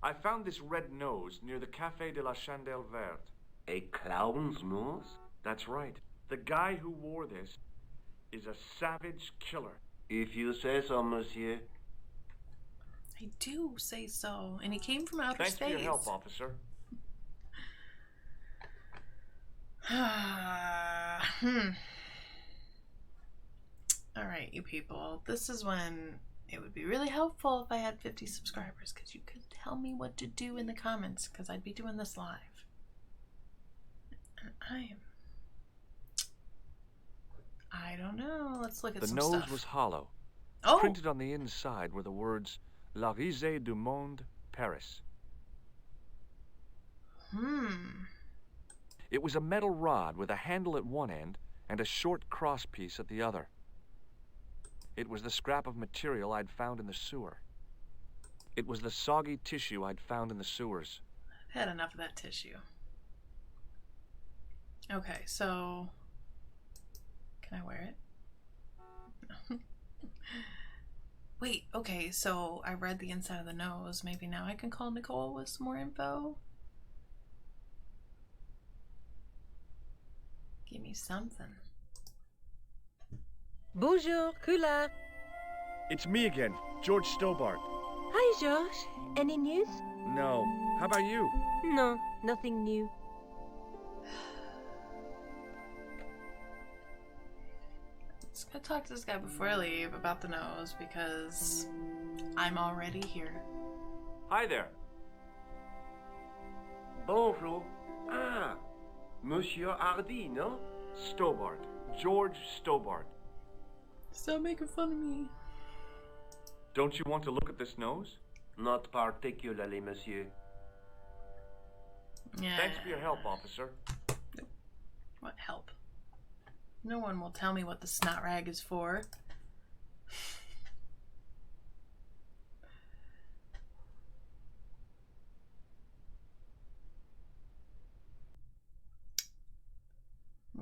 I found this red nose near the Café de la Chandelle Verte. A clown's nose? That's right. The guy who wore this is a savage killer. If you say so, monsieur. I do say so. And he came from outer Thanks space. for your help, officer. Alright, you people. This is when it would be really helpful if I had 50 subscribers, because you could tell me what to do in the comments, because I'd be doing this live. And I don't know. Let's look at The some nose stuff. was hollow. Oh! Printed on the inside were the words La Risée du Monde, Paris. It was a metal rod with a handle at one end and a short cross piece at the other. It was the scrap of material I'd found in the sewer. It was the soggy tissue I'd found in the sewers. I've had enough of that tissue. Okay, so... Can I wear it? Wait, okay, so I read the inside of the nose. Maybe now I can call Nicole with some more info? Give me something. Bonjour, Kula. It's me again, George Stobart. Hi, George. Any news? No. How about you? No, nothing new. Just gonna talk to this guy before I leave about the nose because I'm already here. Hi there. Bonjour. Ah, Monsieur Hardy, no? Stobart. George Stobart. Stop making fun of me. Don't you want to look at this nose? Not particularly, monsieur. Yeah. Thanks for your help, officer. What help? No one will tell me what the snot rag is for.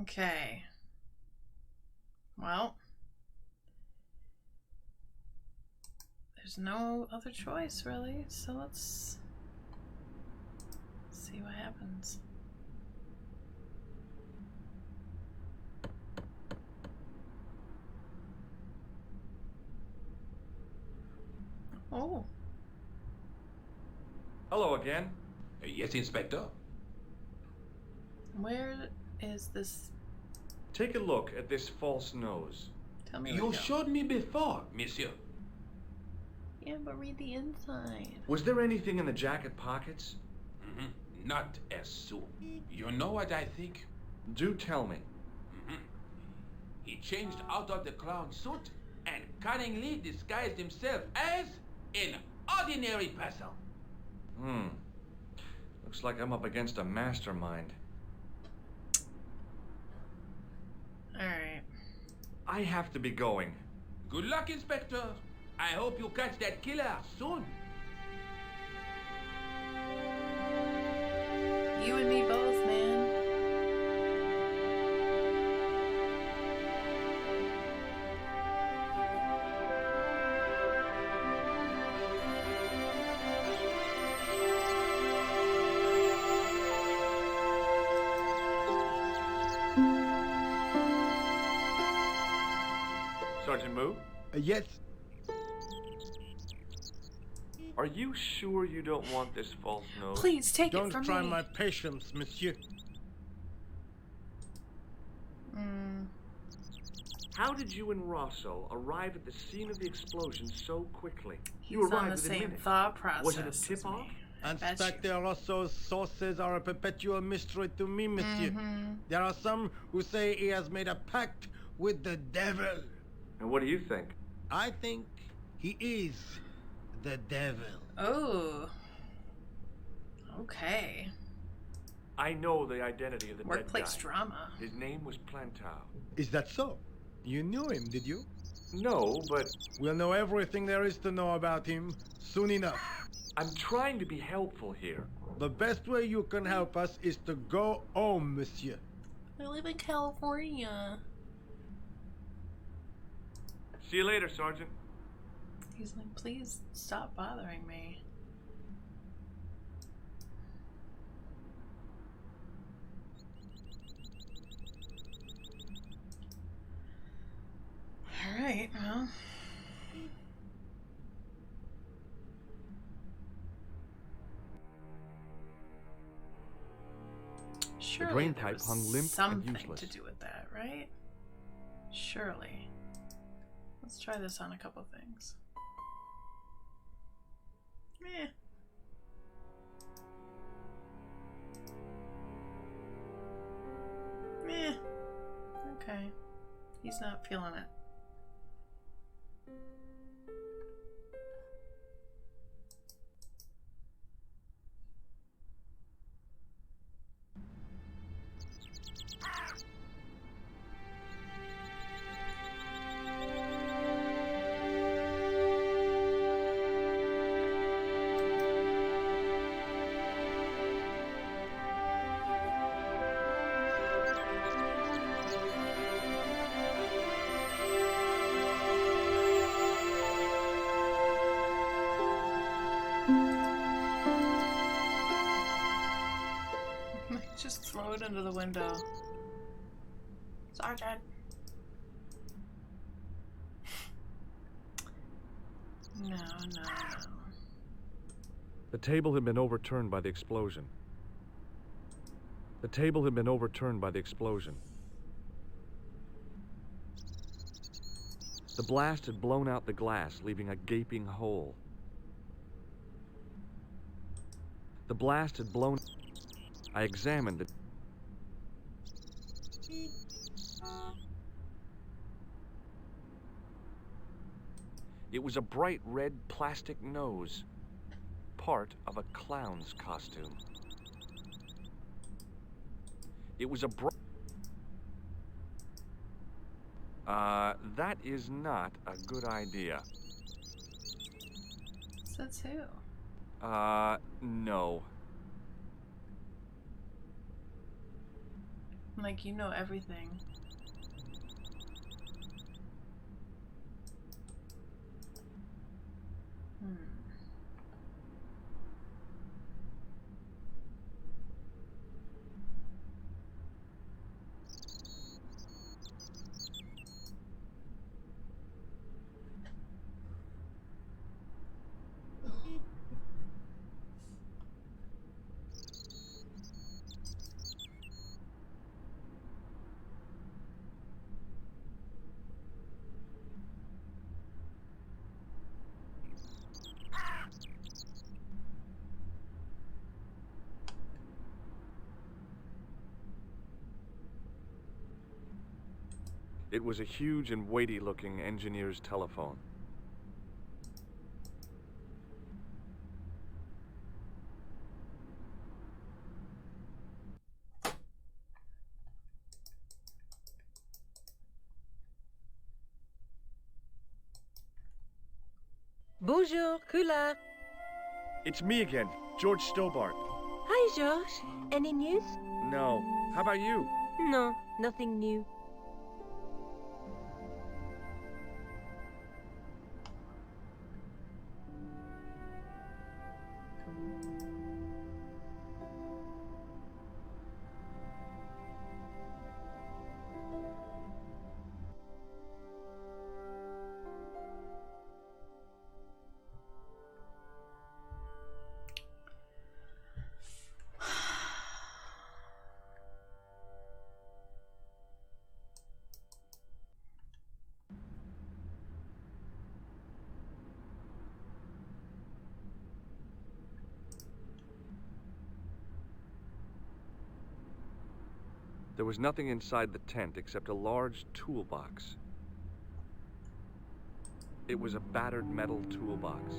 Okay. Well, there's no other choice, really, so let's see what happens. Oh. Hello again. Yes, Inspector. Where is this? Take a look at this false nose. Tell me where You to go. showed me before, monsieur. Yeah, but read the inside. Was there anything in the jacket pockets? Not as soon. You know what I think? Do tell me. He changed out of the clown suit and cunningly disguised himself as an ordinary person. Looks like I'm up against a mastermind. Alright. I have to be going. Good luck, Inspector. I hope you catch that killer soon. You and me both, man. Sergeant Moo, Yes, are you sure you don't want this false nose? Please take it don't from try me. my patience, monsieur. How did you and Rosso arrive at the scene of the explosion so quickly? He's You on arrived the within same minutes. thought process. Was it a as tip-off? me. I bet you. Inspector Rosso's sources are a perpetual mystery to me, monsieur. There are some who say he has made a pact with the devil. And what do you think? I think he is the devil. Oh. Okay. I know the identity of the Workplace dead guy. drama. His name was Plantow. Is that so? You knew him, did you? No, but We'll know everything there is to know about him soon enough. I'm trying to be helpful here. The best way you can help us is to go home, monsieur. I live in California. See you later, Sergeant. He's like, please stop bothering me. Alright, well. Surely drain there pipe was hung limp and something useless. to do with that, right? Surely. Let's try this on a couple things. Meh. Meh. Okay. He's not feeling it. Just throw it into the window. Sergeant. No. The table had been overturned by the explosion. The table had been overturned by the explosion. The blast had blown out the glass, leaving a gaping hole. The blast had blown... I examined it. It was a bright red plastic nose, part of a clown's costume. It was a that is not a good idea. Says who? No. Like, you know everything. It was a huge and weighty-looking engineer's telephone. Bonjour, Kula. It's me again, George Stobart. Hi, George. Any news? No. How about you? No, nothing new. There was nothing inside the tent except a large toolbox. It was a battered metal toolbox.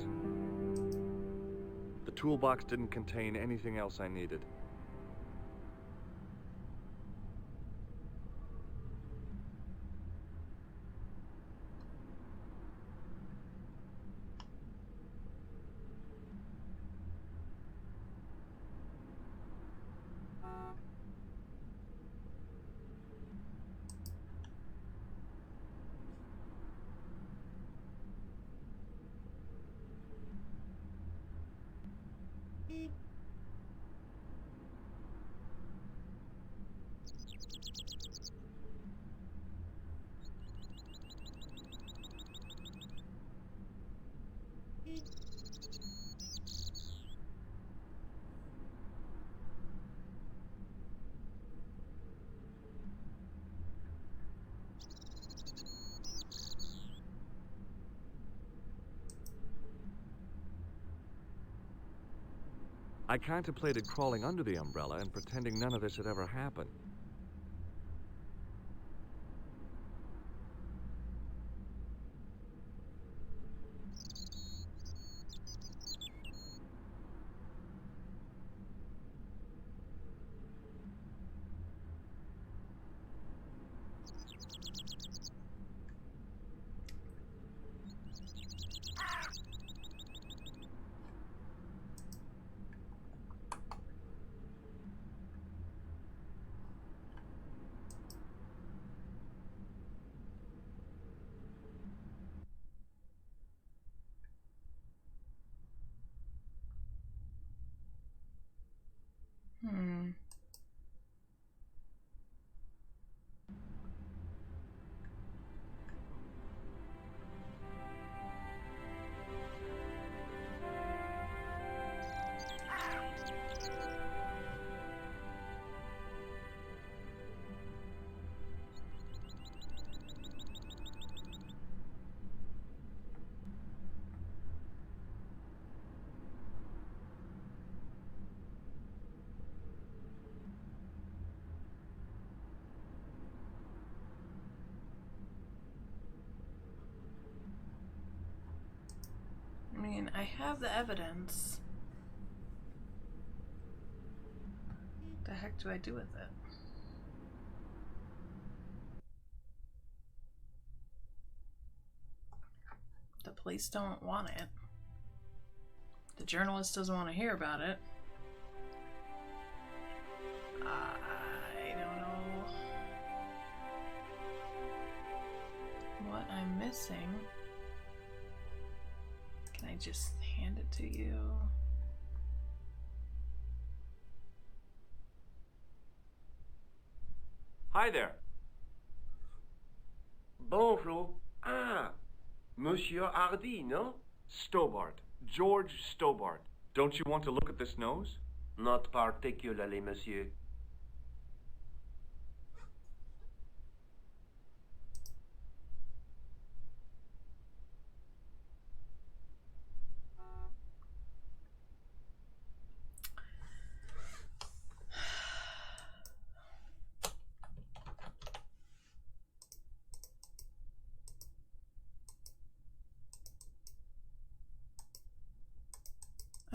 The toolbox didn't contain anything else I needed. I contemplated crawling under the umbrella and pretending none of this had ever happened. mean, I have the evidence. What the heck do I do with it? The police don't want it. The journalist doesn't want to hear about it. I don't know what I'm missing. Can I just hand it to you? Hi there. Bonjour. Ah, Monsieur Hardy, no? Stobart. George Stobart. Don't you want to look at this nose? Not particularly, monsieur.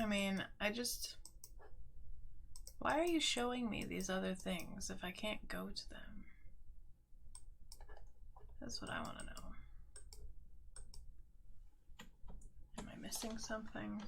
I mean, why are you showing me these other things if I can't go to them? That's what I want to know. Am I missing something?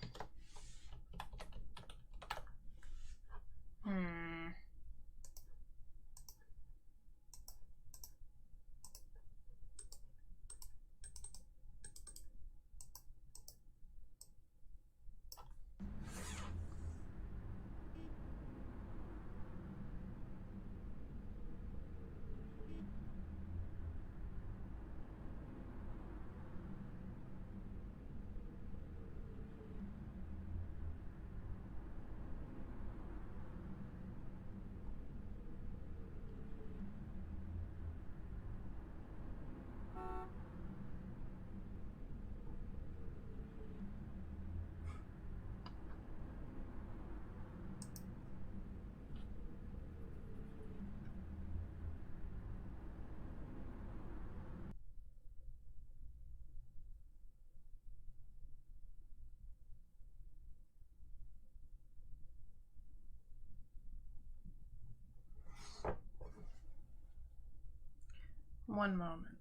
One moment.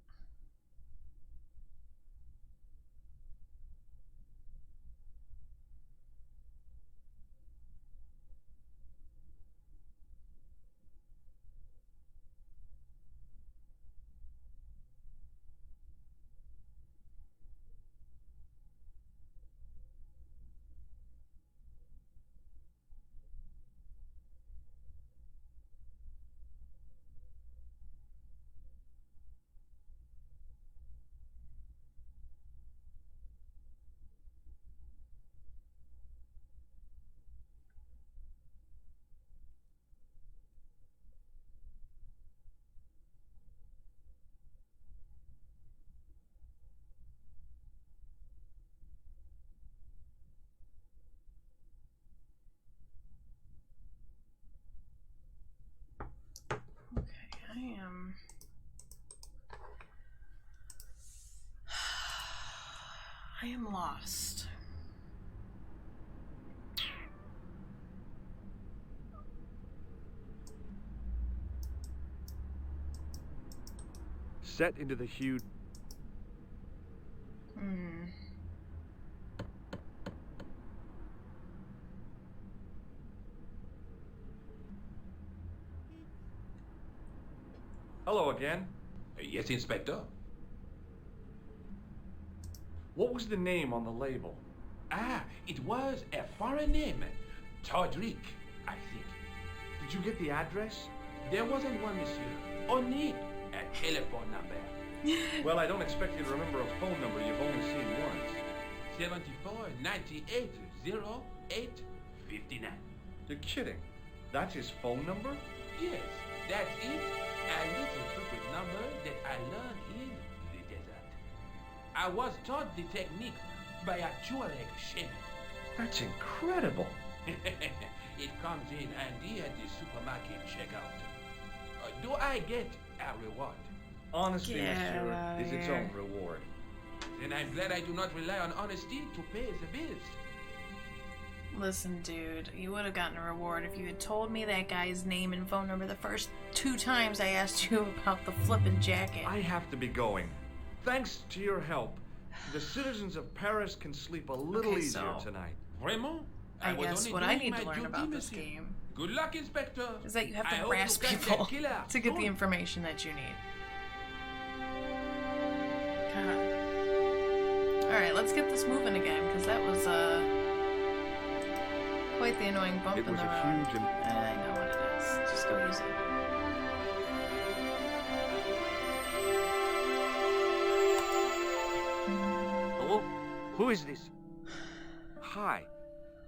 I am lost. Set into the huge... Hello again. Yes, Inspector. What was the name on the label? Ah, it was a foreign name. Todrick, I think. Did you get the address? There wasn't one, monsieur. Only a telephone number. Well, I don't expect you to remember a phone number you've only seen once. 74 98 08 59. You're kidding. That's his phone number? Yes, that's it. A little secret number that I learned in the desert. I was taught the technique by a Tuareg shaman. That's incredible. It comes in handy at the supermarket checkout. Do I get a reward? Honesty, Get monsieur, out is its here. own reward. and I'm glad I do not rely on honesty to pay the bills. Listen, dude, you would have gotten a reward if you had told me that guy's name and phone number the first 2 times I asked you about the flippin' jacket. I have to be going. Thanks to your help, the citizens of Paris can sleep a little Okay, easier so- tonight. Vraiment? I was guess only what I doing need to my learn duty, about this monsieur. game Good luck, Inspector. is that you have to I hope harass to catch that people killer to get the soon. information that you need. God. Alright, let's get this moving again, because that was quite the annoying bump It in was the a road. huge... I know what it is. Just go use it. Hello? Who is this? Hi,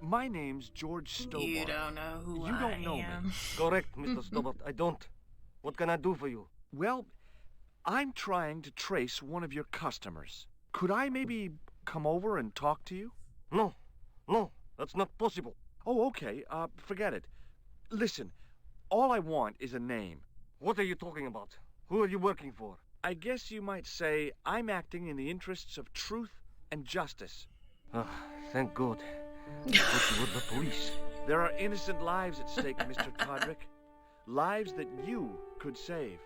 my name's George Stobart. You don't know who You I don't know me. am. Correct, Mr. Stobart. I don't. What can I do for you? Well, I'm trying to trace one of your customers. Could I maybe come over and talk to you? No. No, that's not possible. Oh, okay. Forget it. Listen, all I want is a name. What are you talking about? Who are you working for? I guess you might say I'm acting in the interests of truth and justice. Ah, thank God. I thought you were the police. There are innocent lives at stake, Mr. Todrick. Lives that you could save.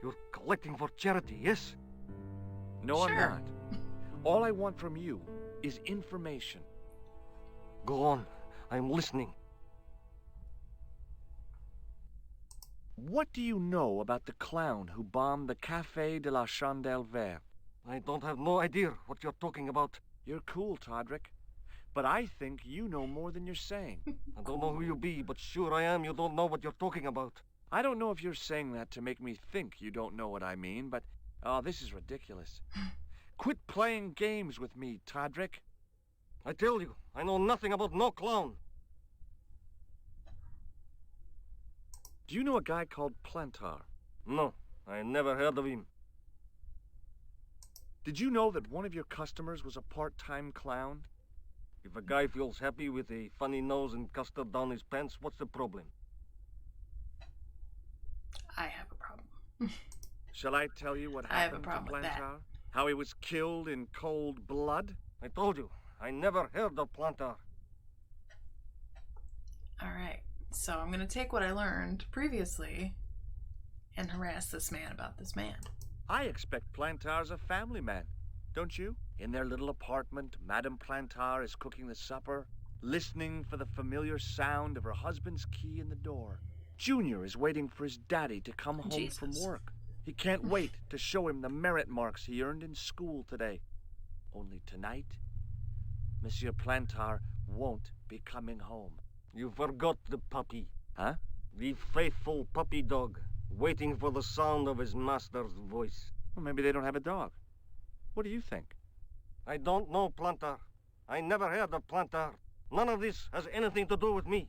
You're collecting for charity, yes? No, Sure. I'm not. All I want from you is information. Go on. I'm listening. What do you know about the clown who bombed the Café de la Chandelle Verte? I don't have no idea what you're talking about. You're cool, Todrick. But I think you know more than you're saying. I don't know who you be, but sure I am you don't know what you're talking about. I don't know if you're saying that to make me think you don't know what I mean, but... Oh, this is ridiculous. Quit playing games with me, Todrick. I tell you, I know nothing about no clown. Do you know a guy called Plantar? No, I never heard of him. Did you know that one of your customers was a part-time clown? If a guy feels happy with a funny nose and custard down his pants, what's the problem? I have a problem. Shall I tell you what I have a happened to problem with that. Plantar? How he was killed in cold blood? I told you, I never heard of Plantar. Alright, so I'm gonna take what I learned previously and harass this man about this man. I expect Plantar's a family man, don't you? In their little apartment, Madame Plantar is cooking the supper, listening for the familiar sound of her husband's key in the door. Junior is waiting for his daddy to come home from Jesus. work. He can't wait to show him the merit marks he earned in school today. Only tonight, Monsieur Plantar won't be coming home. You forgot the puppy. Huh? The faithful puppy dog, waiting for the sound of his master's voice. Well, maybe they don't have a dog. What do you think? I don't know Plantar. I never heard of Plantar. None of this has anything to do with me.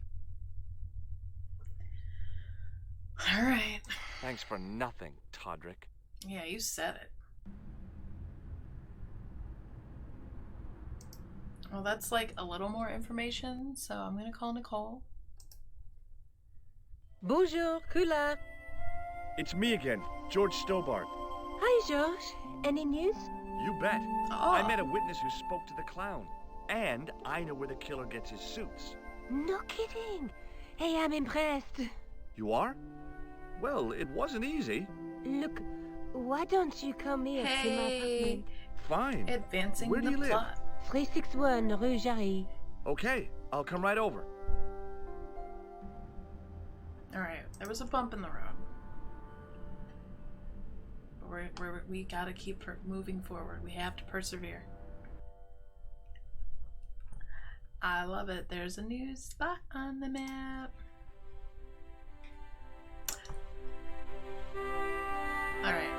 Alright. Thanks for nothing, Todrick. Yeah, you said it. Well, that's like a little more information, so I'm gonna call Nicole. Bonjour, Kula. It's me again, George Stobart. Hi, George. Any news? You bet. Oh. I met a witness who spoke to the clown. And I know where the killer gets his suits. No kidding. Hey, I'm impressed. You are? Well, it wasn't easy. Look, why don't you come here to my Hey, apartment? Fine. advancing Where do the you live? plot. 361 Rue Jarry. Okay, I'll come right over. Alright, there was a bump in the road. But we gotta keep moving forward. We have to persevere. I love it. There's a new spot on the map. Alright.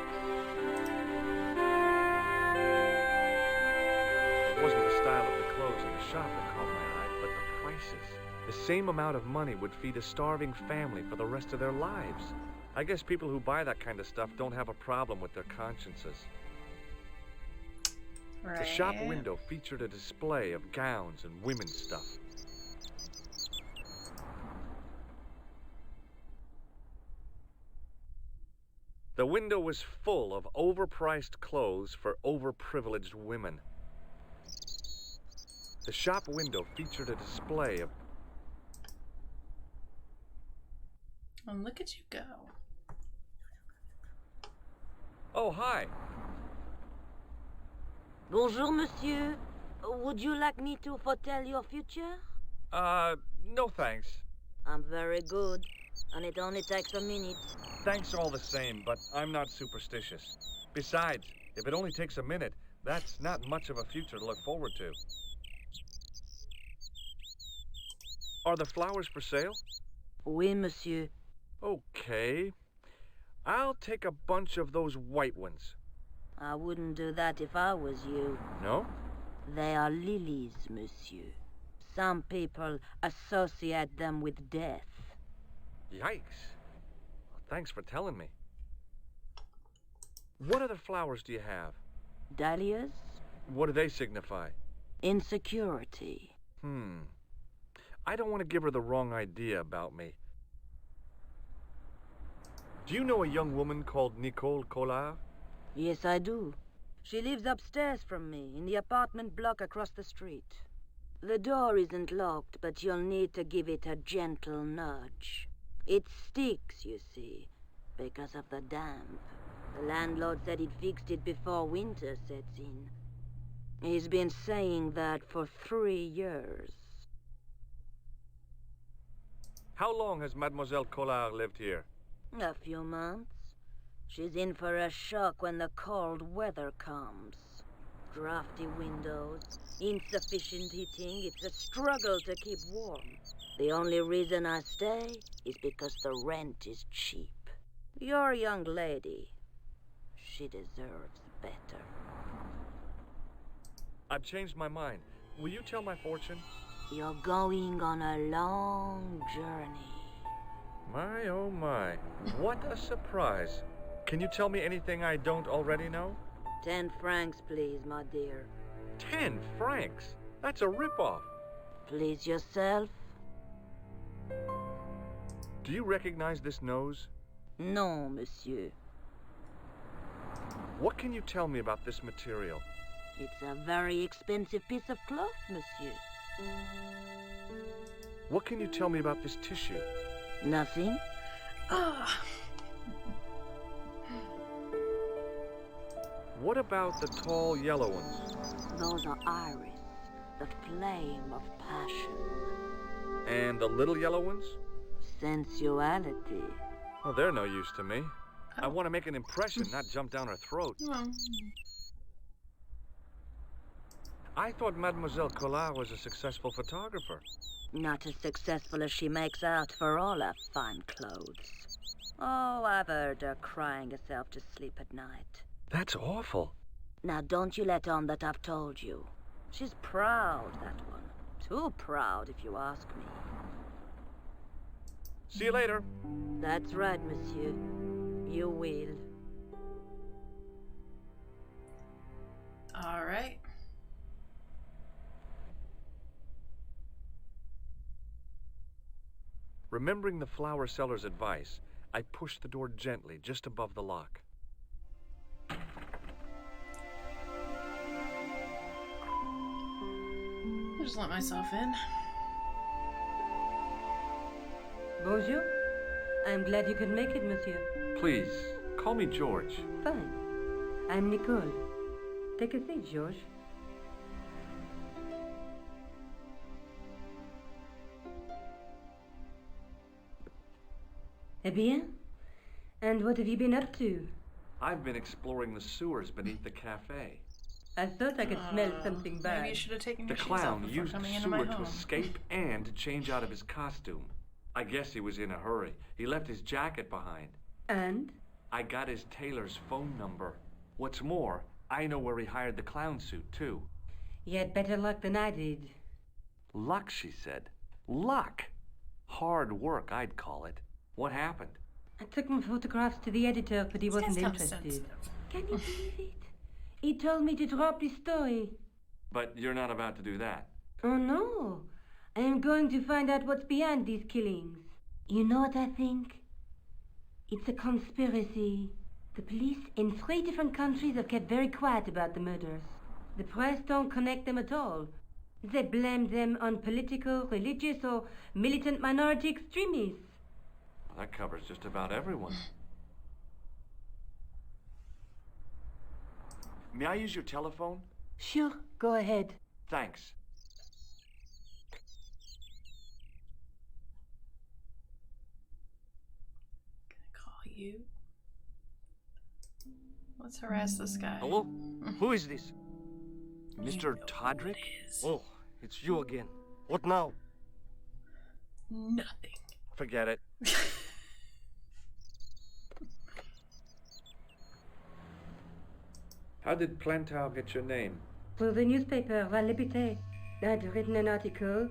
It wasn't the style of the clothes in the shop that caught my eye, but the prices. The same amount of money would feed a starving family for the rest of their lives. I guess people who buy that kind of stuff don't have a problem with their consciences. Right. The shop window featured a display of gowns and women's stuff. The window was full of overpriced clothes for overprivileged women. The shop window featured a display of... And look at you go. Oh, hi. Bonjour, monsieur. Would you like me to foretell your future? No thanks. I'm very good, and it only takes a minute. Thanks all the same, but I'm not superstitious. Besides, if it only takes a minute, that's not much of a future to look forward to. Are the flowers for sale? Oui, monsieur. Okay. I'll take a bunch of those white ones. I wouldn't do that if I was you. No? They are lilies, monsieur. Some people associate them with death. Yikes. Well, thanks for telling me. What other flowers do you have? Dahlias? What do they signify? Insecurity. I don't want to give her the wrong idea about me. Do you know a young woman called Nicole Collard? Yes, I do. She lives upstairs from me, in the apartment block across the street. The door isn't locked, but you'll need to give it a gentle nudge. It sticks, you see, because of the damp. The landlord said he'd fixed it before winter sets in. He's been saying that for 3 years. How long has Mademoiselle Collard lived here? A few months. She's in for a shock when the cold weather comes. Drafty windows, insufficient heating. It's a struggle to keep warm. The only reason I stay is because the rent is cheap. You're a young lady. She deserves better. I've changed my mind. Will you tell my fortune? You're going on a long journey. My, oh my. What a surprise. Can you tell me anything I don't already know? 10 francs, please, my dear. 10 francs? That's a ripoff. Please yourself? Do you recognize this nose? No, monsieur. What can you tell me about this material? It's a very expensive piece of cloth, monsieur. What can you tell me about this tissue? Nothing? What about the tall yellow ones? Those are iris, the flame of passion. And the little yellow ones? Sensuality. Well, they're no use to me. I want to make an impression, not jump down her throat. I thought Mademoiselle Collard was a successful photographer. Not as successful as she makes out for all her fine clothes. Oh, I've heard her crying herself to sleep at night. That's awful. Now, don't you let on that I've told you. She's proud, that one. Too proud, if you ask me. See you later. That's right, monsieur. You will. All right. Remembering the flower seller's advice, I pushed the door gently just above the lock. I'll just let myself in. Bonjour. I'm glad you could make it, monsieur. Please, call me George. Fine. I'm Nicole. Take a seat, George. Eh bien? And what have you been up to? I've been exploring the sewers beneath the cafe. I thought I could smell something bad. Maybe you should have taken The your shoes off clown before used the coming into my sewer to home. escape and to change out of his costume. I guess he was in a hurry. He left his jacket behind. And? I got his tailor's phone number. What's more, I know where he hired the clown suit, too. You had better luck than I did. Luck, she said. Luck! Hard work, I'd call it. What happened? I took my photographs to the editor, but he This wasn't guy's kinda interested. sensitive. Can you believe it? He told me to drop the story. But you're not about to do that. Oh no. I am going to find out what's behind these killings. You know what I think? It's a conspiracy. The police in 3 different countries have kept very quiet about the murders. The press don't connect them at all. They blame them on political, religious, or militant minority extremists. Well, that covers just about everyone. May I use your telephone? Sure, go ahead. Thanks. Call you. Let's harass this guy. Hello? Who is this? Mr. Todrick? Oh, it's you again. What now? Nothing. Forget it. How did Plantar get your name? For the newspaper, La Liberté, I'd written an article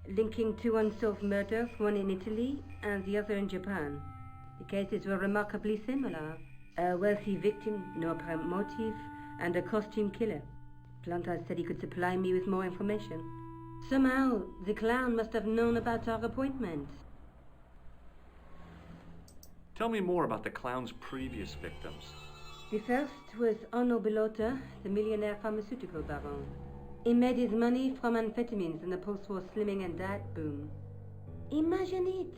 linking 2 unsolved murders, one in Italy and the other in Japan. The cases were remarkably similar. A wealthy victim, no apparent motive, and a costume killer. Plantar said he could supply me with more information. Somehow, the clown must have known about our appointment. Tell me more about the clown's previous victims. The first was Onno Bellotta, the millionaire pharmaceutical baron. He made his money from amphetamines in the post-war slimming and diet boom. Imagine it!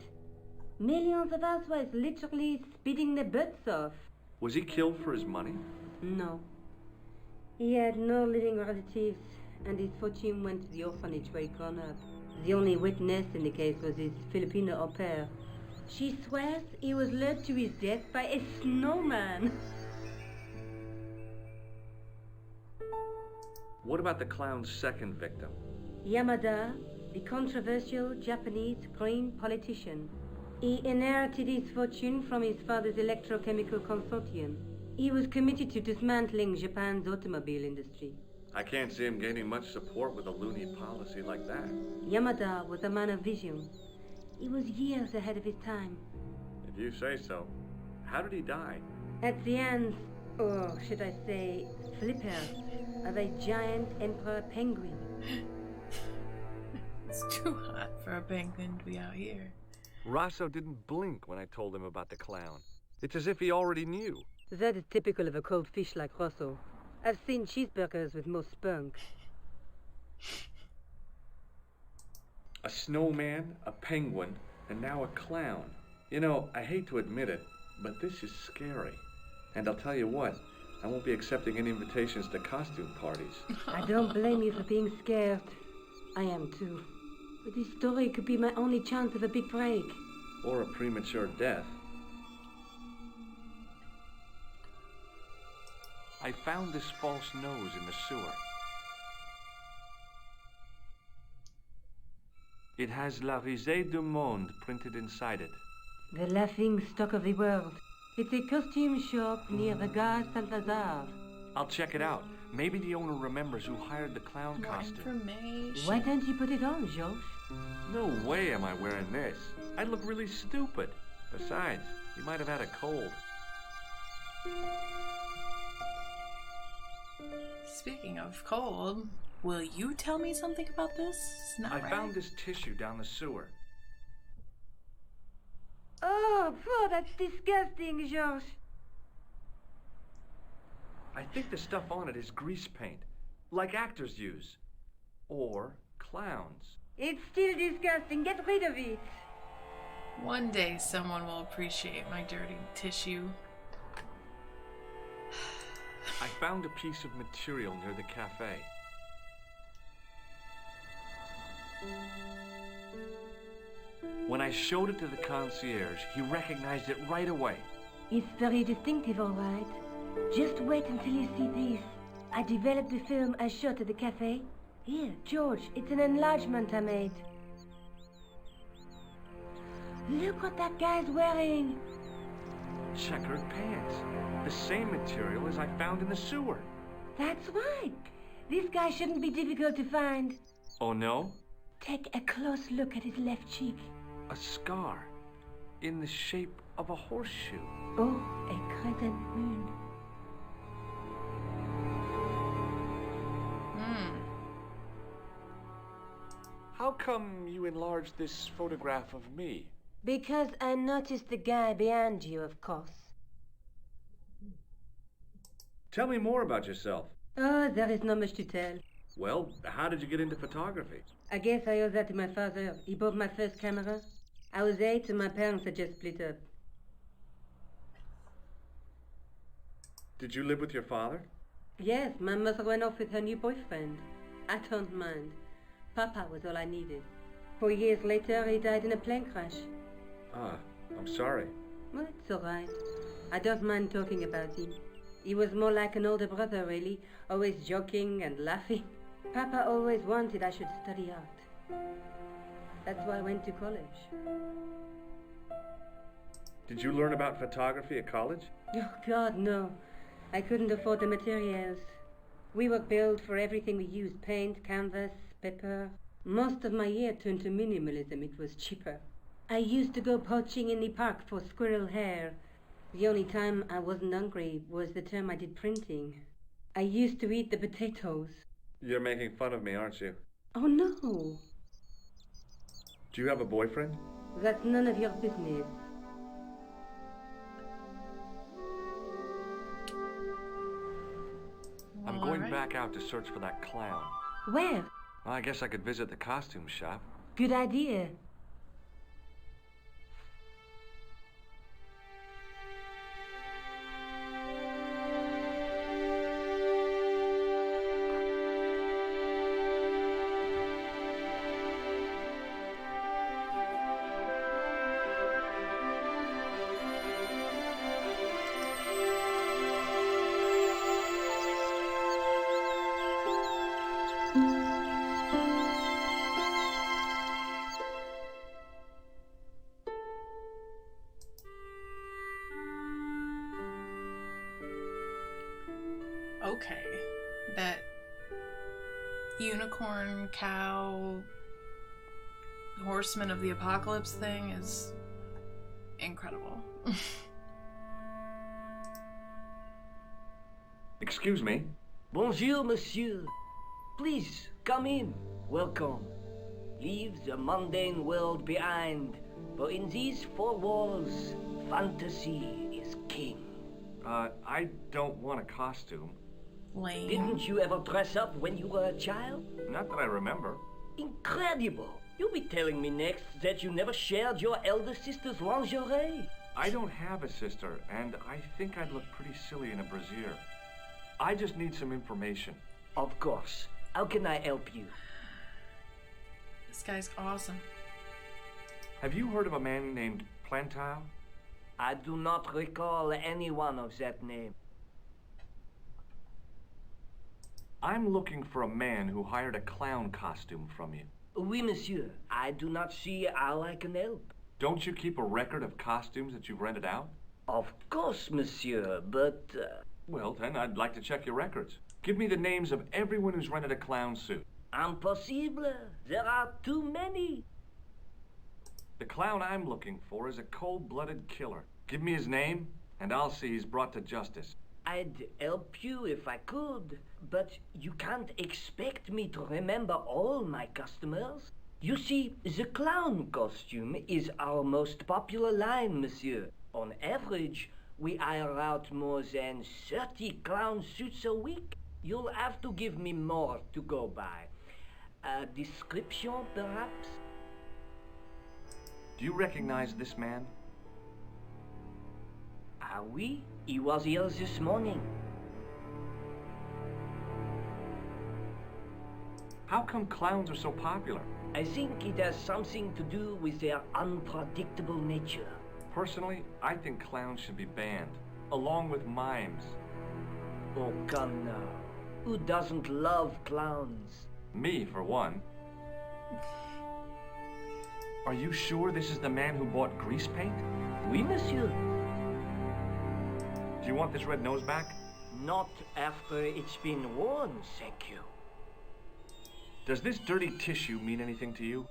Millions of housewives literally speeding their butts off. Was he killed for his money? No. He had no living relatives, and his fortune went to the orphanage where he grown up. The only witness in the case was his Filipino au pair. She swears he was lured to his death by a snowman. What about the clown's second victim? Yamada, the controversial Japanese green politician. He inherited his fortune from his father's electrochemical consortium. He was committed to dismantling Japan's automobile industry. I can't see him gaining much support with a loony policy like that. Yamada was a man of vision. He was years ahead of his time. If you say so. How did he die? At the hands, or should I say, flippers, of a giant emperor penguin. It's too hot for a penguin to be out here. Rosso didn't blink when I told him about the clown. It's as if he already knew. That is typical of a cold fish like Rosso. I've seen cheeseburgers with more spunk. A snowman, a penguin, and now a clown. You know, I hate to admit it, but this is scary. And I'll tell you what, I won't be accepting any invitations to costume parties. I don't blame you for being scared. I am too. But this story could be my only chance of a big break. Or a premature death. I found this false nose in the sewer. It has La Risée du Monde printed inside it. The laughing stock of the world. It's a costume shop near the Gare Saint-Lazare. I'll check it out. Maybe the owner remembers who hired the clown More costume. information. Why don't you put it on, Josh? No way am I wearing this. I'd look really stupid. Besides, you might have had a cold. Speaking of cold, will you tell me something about this? It's not I right. found this tissue down the sewer. Oh, that's disgusting, Josh. I think the stuff on it is grease paint, like actors use. Or clowns. It's still disgusting. Get rid of it. One day someone will appreciate my dirty tissue. I found a piece of material near the cafe. When I showed it to the concierge, he recognized it right away. It's very distinctive, all right. Just wait until you see this. I developed the film I shot at the cafe. Here, George, it's an enlargement I made. Look what that guy's wearing. Checkered pants. The same material as I found in the sewer. That's right. This guy shouldn't be difficult to find. Oh no? Take a close look at his left cheek. A scar. In the shape of a horseshoe. Oh, a crescent moon. How come you enlarged this photograph of me? Because I noticed the guy behind you, of course. Tell me more about yourself. Oh, there is not much to tell. Well, how did you get into photography? I guess I owe that to my father. He bought my first camera. I was 8 and my parents had just split up. Did you live with your father? Yes, my mother went off with her new boyfriend. I don't mind. Papa was all I needed. 4 years later, he died in a plane crash. Ah, I'm sorry. Well, it's all right. I don't mind talking about him. He was more like an older brother, really, always joking and laughing. Papa always wanted I should study art. That's why I went to college. Did you learn about photography at college? Oh, God, no. I couldn't afford the materials. We were billed for everything we used: paint, canvas, paper. Most of my year turned to minimalism. It was cheaper. I used to go poaching in the park for squirrel hair. The only time I wasn't hungry was the term I did printing. I used to eat the potatoes. You're making fun of me, aren't you? Oh, no. Do you have a boyfriend? That's none of your business. I'm Well, going alright. back out to search for that clown. Where? Well, I guess I could visit the costume shop. Good idea. Okay. That unicorn, cow, horseman of the apocalypse thing is incredible. Excuse me. Bonjour, monsieur. Please, come in. Welcome. Leave the mundane world behind, for in these four walls, fantasy is king. I don't want a costume. Lame. Didn't you ever dress up when you were a child? Not that I remember. Incredible! You'll be telling me next that you never shared your elder sister's lingerie. I don't have a sister, and I think I'd look pretty silly in a brassiere. I just need some information. Of course. How can I help you? This guy's awesome. Have you heard of a man named Plantar? I do not recall anyone of that name. I'm looking for a man who hired a clown costume from you. Oui, monsieur. I do not see how I can help. Don't you keep a record of costumes that you've rented out? Of course, monsieur, but... Well, then I'd like to check your records. Give me the names of everyone who's rented a clown suit. Impossible. There are too many. The clown I'm looking for is a cold-blooded killer. Give me his name, and I'll see he's brought to justice. I'd help you if I could, but you can't expect me to remember all my customers. You see, the clown costume is our most popular line, monsieur. On average, we hire out more than 30 clown suits a week. You'll have to give me more to go by. A description, perhaps? Do you recognize this man? Ah oui, he was here this morning. How come clowns are so popular? I think it has something to do with their unpredictable nature. Personally, I think clowns should be banned, along with mimes. Oh, come now. Who doesn't love clowns? Me, for one. Are you sure this is the man who bought grease paint? Oui, monsieur. Do you want this red nose back? Not after it's been worn, thank you. Does this dirty tissue mean anything to you?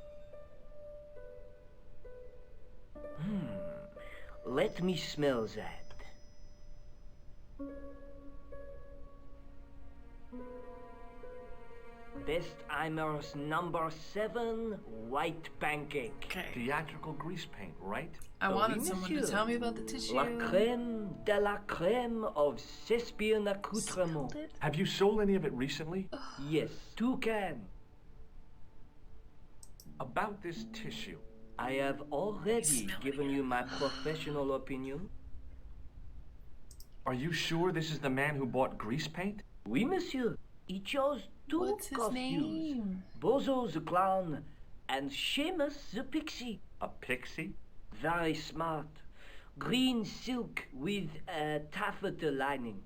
Let me smell that. Bestheimer's number 7 white pancake. Okay. Theatrical grease paint, right? I wanted Oui, someone to monsieur. tell me about the tissue. La crème de la crème of Thespian accoutrement. Smelled it? Have you sold any of it recently? Yes, 2 cans. About this tissue. I have already Smell it given you my professional opinion. Are you sure this is the man who bought grease paint? Oui, monsieur. He chose 2 What's his costumes. name? Bozo the clown and Seamus the pixie. A pixie? Very smart. Green silk with a taffeta lining.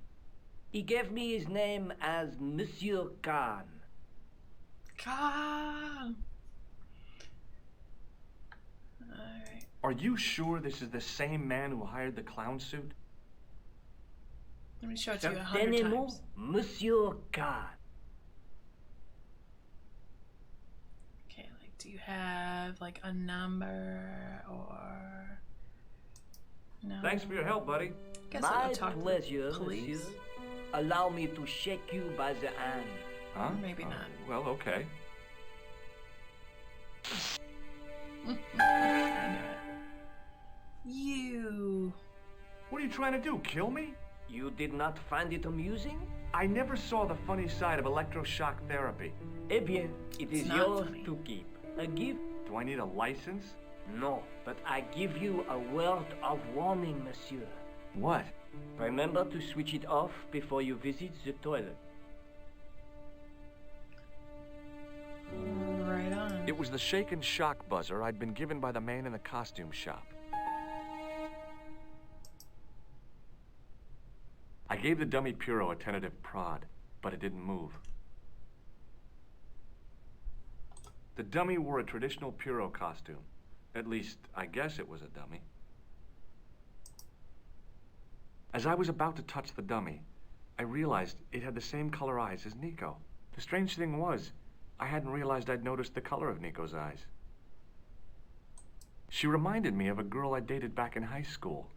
He gave me his name as Monsieur Khan. God. Alright. Are you sure this is the same man who hired the clown suit? Let me show it to you 100 Certainement, times. Monsieur Khan. Okay, like, do you have, like, a number or... No. Thanks for your help, buddy. Guess I'll My go talk to the pleasure, police. monsieur. Allow me to shake you by the hand. Huh? Maybe not. Well, okay. I knew it. You. What are you trying to do, kill me? You did not find it amusing? I never saw the funny side of electroshock therapy. Eh bien, it is not yours funny. to keep. A gift? Do I need a license? No, but I give you a word of warning, monsieur. What? Remember to switch it off before you visit the toilet. Right on. It was the shake and shock buzzer I'd been given by the man in the costume shop. I gave the dummy Puro a tentative prod, but it didn't move. The dummy wore a traditional Puro costume. At least, I guess it was a dummy. As I was about to touch the dummy, I realized it had the same color eyes as Nico. The strange thing was, I hadn't realized I'd noticed the color of Nico's eyes. She reminded me of a girl I dated back in high school.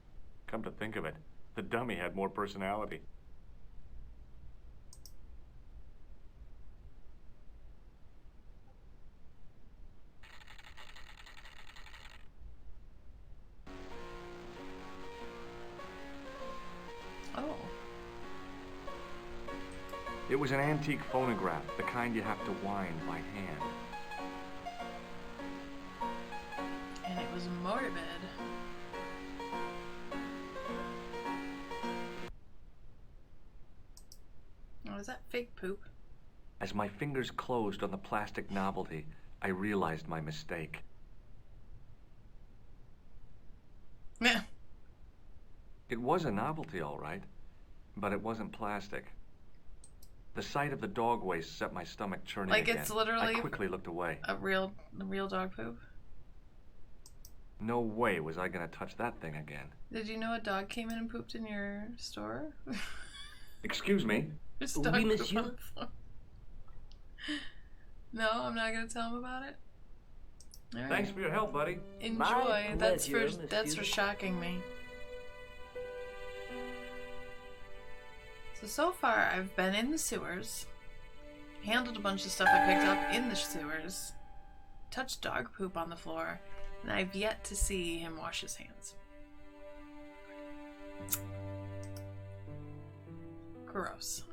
Come to think of it, the dummy had more personality. Oh. It was an antique phonograph, the kind you have to wind by hand. And it was morbid. Oh, is that fake poop? As my fingers closed on the plastic novelty, I realized my mistake. Yeah. It was a novelty, all right, but it wasn't plastic. The sight of the dog waste set my stomach churning Like again. it's literally I quickly looked away. a real dog poop. No way was I gonna touch that thing again. Did you know a dog came in and pooped in your store? Excuse me? There's Oui, dog poop monsieur. on the floor. No, I'm not gonna tell him about it. All right. Thanks for your help, buddy. Enjoy. My That's for pleasure, monsieur. shocking me. So far I've been in the sewers, handled a bunch of stuff I picked up in the sewers, touched dog poop on the floor, and I've yet to see him wash his hands. Gross.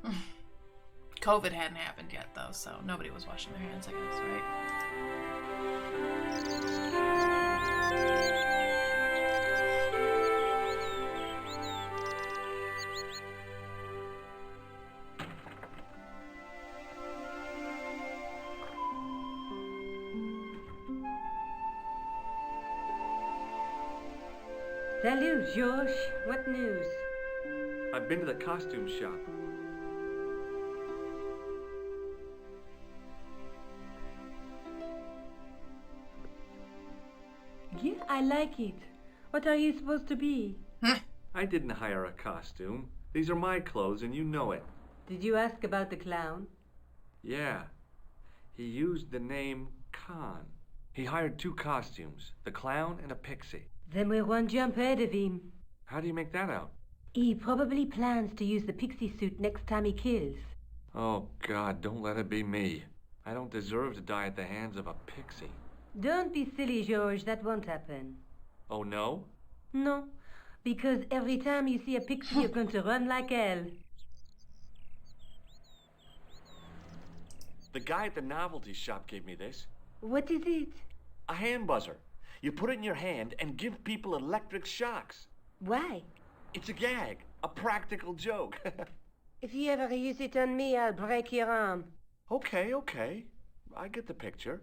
COVID hadn't happened yet though, so nobody was washing their hands, I guess, right? Salut, George. What news? I've been to the costume shop. Yeah, I like it. What are you supposed to be? I didn't hire a costume. These are my clothes, and you know it. Did you ask about the clown? Yeah. He used the name Khan. He hired 2 costumes, the clown and a pixie. Then we're one jump ahead of him. How do you make that out? He probably plans to use the pixie suit next time he kills. Oh, God, don't let it be me. I don't deserve to die at the hands of a pixie. Don't be silly, George. That won't happen. Oh, no? No, because every time you see a pixie, you're going to run like hell. The guy at the novelty shop gave me this. What is it? A hand buzzer. You put it in your hand and give people electric shocks. Why? It's a gag. A practical joke. If you ever use it on me, I'll break your arm. Okay, okay. I get the picture.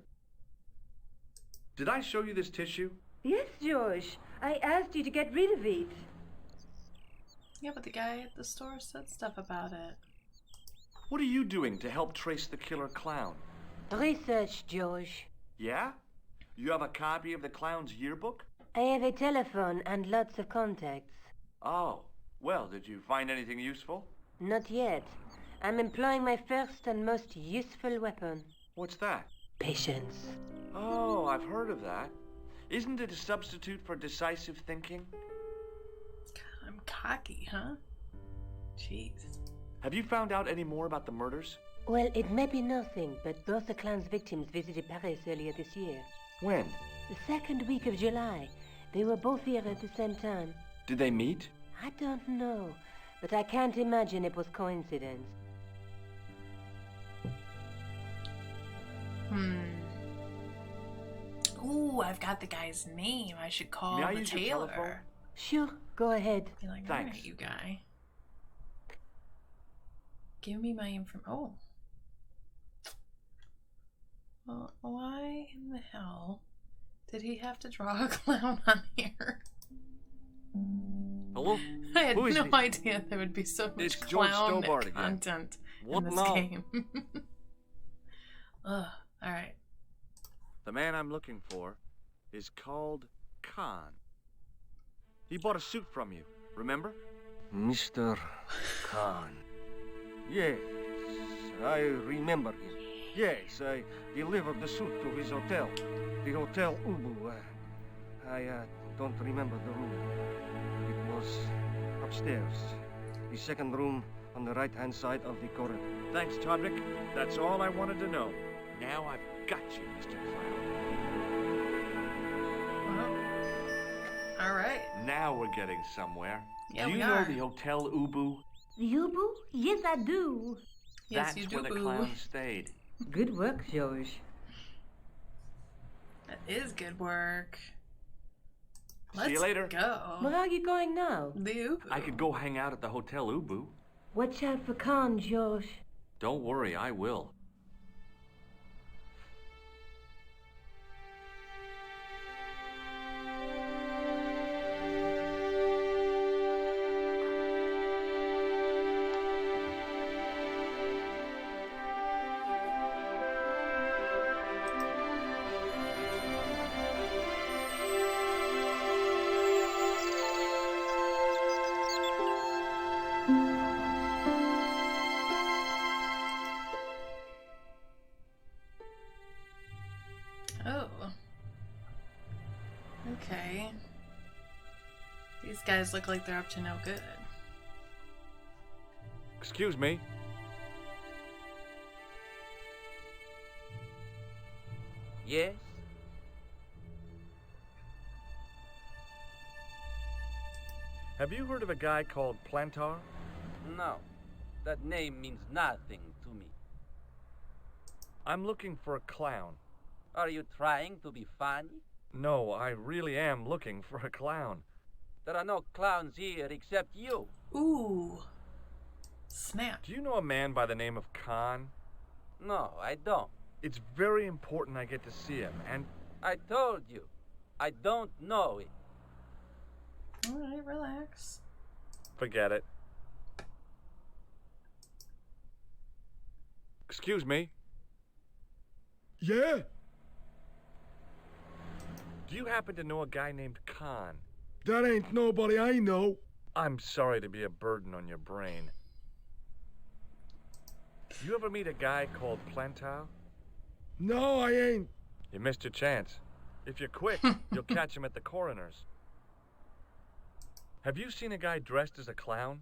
Did I show you this tissue? Yes, George. I asked you to get rid of it. Yeah, but the guy at the store said stuff about it. What are you doing to help trace the killer clown? Research, George. Yeah? You have a copy of the clown's yearbook? I have a telephone and lots of contacts. Oh, well, did you find anything useful? Not yet. I'm employing my first and most useful weapon. What's that? Patience. Oh, I've heard of that. Isn't it a substitute for decisive thinking? God, I'm cocky, huh? Jeez. Have you found out any more about the murders? Well, it may be nothing, but both the clown's victims visited Paris earlier this year. When? The second week of July. They were both here at the same time. Did they meet? I don't know, but I can't imagine it was coincidence. Ooh, I've got the guy's name. I should call May I the use your tailor. telephone? Sure, go ahead. Be like, Thanks. alright, you guy. Give me my info. Oh. Well, why in the hell did he have to draw a clown on here? Hello? I had Who is no it? idea there would be so much It's George clown Stobart again. content What in this now? game. Ugh. Alright. The man I'm looking for is called Khan. He bought a suit from you, remember? Mr. Khan. Yes, I remember him. Yes, I delivered the suit to his hotel. The Hotel Ubu. I don't remember the room. It was upstairs. The second room on the right-hand side of the corridor. Thanks, Todrick. That's all I wanted to know. Now I've got you, Mr. Clown. Alright. Now we're getting somewhere. Yeah, Do you we know are. the Hotel Ubu? The Ubu? Yes, I do. Yes, That's you where do. the clown stayed. Good work, George. That is good work. See you later. Go. Where are you going now? The Ubu. I could go hang out at the Hotel Ubu. Watch out for Khan, George. Don't worry, I will. Oh. Okay. These guys look like they're up to no good. Excuse me. Yes? Have you heard of a guy called Plantar? No. That name means nothing to me. I'm looking for a clown. Are you trying to be funny? No, I really am looking for a clown. There are no clowns here except you. Ooh. Snap. Do you know a man by the name of Khan? No, I don't. It's very important I get to see him, and I told you. I don't know it. Alright, relax. forget it. Excuse me. Yeah? Do you happen to know a guy named Khan? That ain't nobody I know. I'm sorry to be a burden on your brain. You ever meet a guy called Plantar? No, I ain't. You missed your chance. If you're quick, you'll catch him at the coroner's. Have you seen a guy dressed as a clown?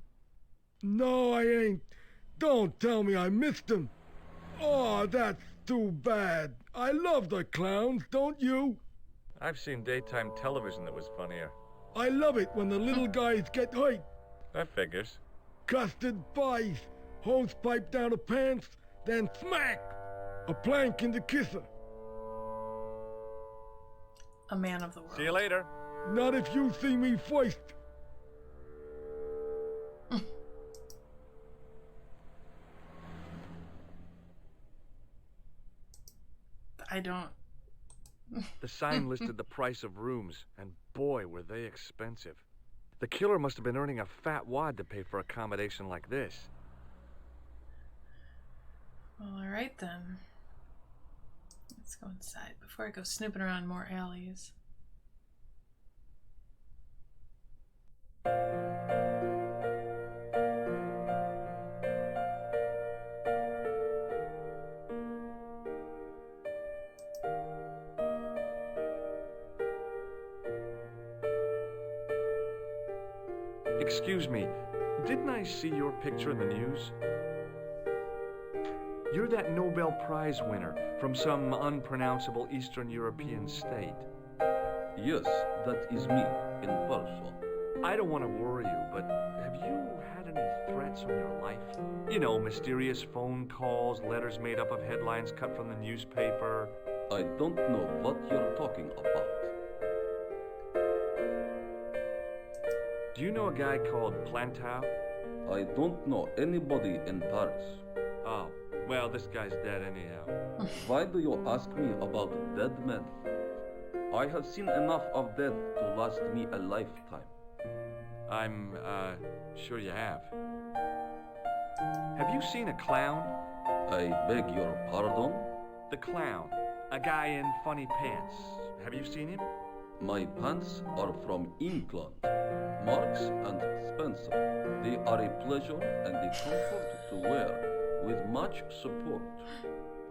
No, I ain't. Don't tell me I missed him. Oh, that's too bad. I love the clowns, don't you? I've seen daytime television that was funnier. I love it when the little guys get hurt. That figures. Custard pies, hose pipe down the pants, then smack! A plank in the kisser. A man of the world. See you later. Not if you see me first. I don't. The sign listed the price of rooms, and boy, were they expensive. The killer must have been earning a fat wad to pay for accommodation like this. Well, alright then. Let's go inside before I go snooping around more alleys. Excuse me, didn't I see your picture in the news? You're that Nobel Prize winner from some unpronounceable Eastern European state. Yes, that is me, in person. I don't want to worry you, but have you had any threats on your life? You know, mysterious phone calls, letters made up of headlines cut from the newspaper. I don't know what you're talking about. Do you know a guy called Plantow? I don't know anybody in Paris. Oh, well, this guy's dead anyhow. Why do you ask me about dead men? I have seen enough of dead to last me a lifetime. I'm, sure you have. Have you seen a clown? I beg your pardon? The clown. A guy in funny pants. Have you seen him? My pants are from England. Marks and Spencer. They are a pleasure and a comfort to wear, with much support.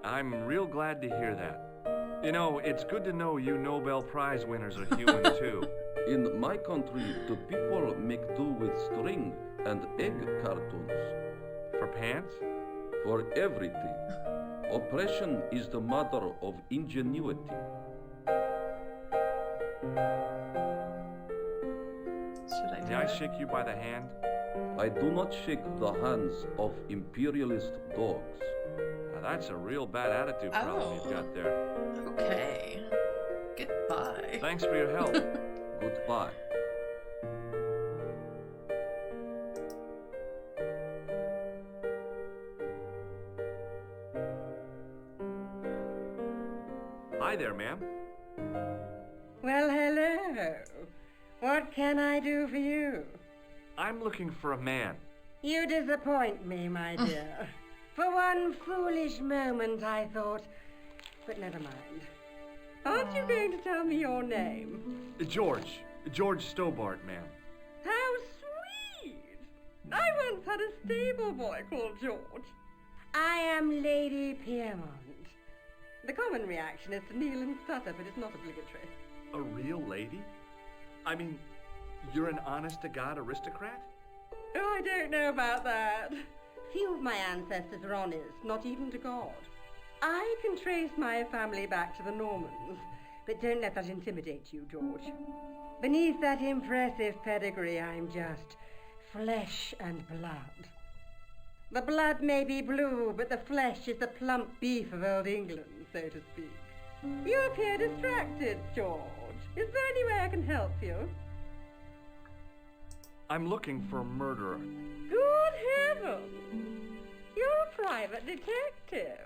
I'm real glad to hear that. You know, it's good to know you Nobel Prize winners are human too. In my country, the people make do with string and egg cartoons. For pants? For everything. Oppression is the mother of ingenuity. Should I do May I it? shake you by the hand? I do not shake the hands of imperialist dogs. Now that's a real bad attitude problem you've got there. Okay. Goodbye. Thanks for your help. Goodbye. Hi there, ma'am. Well, hello. What can I do for you? I'm looking for a man. You disappoint me, my dear. For one foolish moment I thought... But never mind. Aren't you going to tell me your name? George. George Stobart, ma'am. How sweet! I once had a stable boy called George. I am Lady Piermont. The common reaction is to kneel and stutter, but it's not obligatory. A real lady? I mean, you're an honest-to-God aristocrat? Oh, I don't know about that. Few of my ancestors are honest, not even to God. I can trace my family back to the Normans, but don't let that intimidate you, George. Beneath that impressive pedigree, I'm just flesh and blood. The blood may be blue, but the flesh is the plump beef of old England, so to speak. You appear distracted, George. Is there any way I can help you? I'm looking for a murderer. Good heavens! You're a private detective.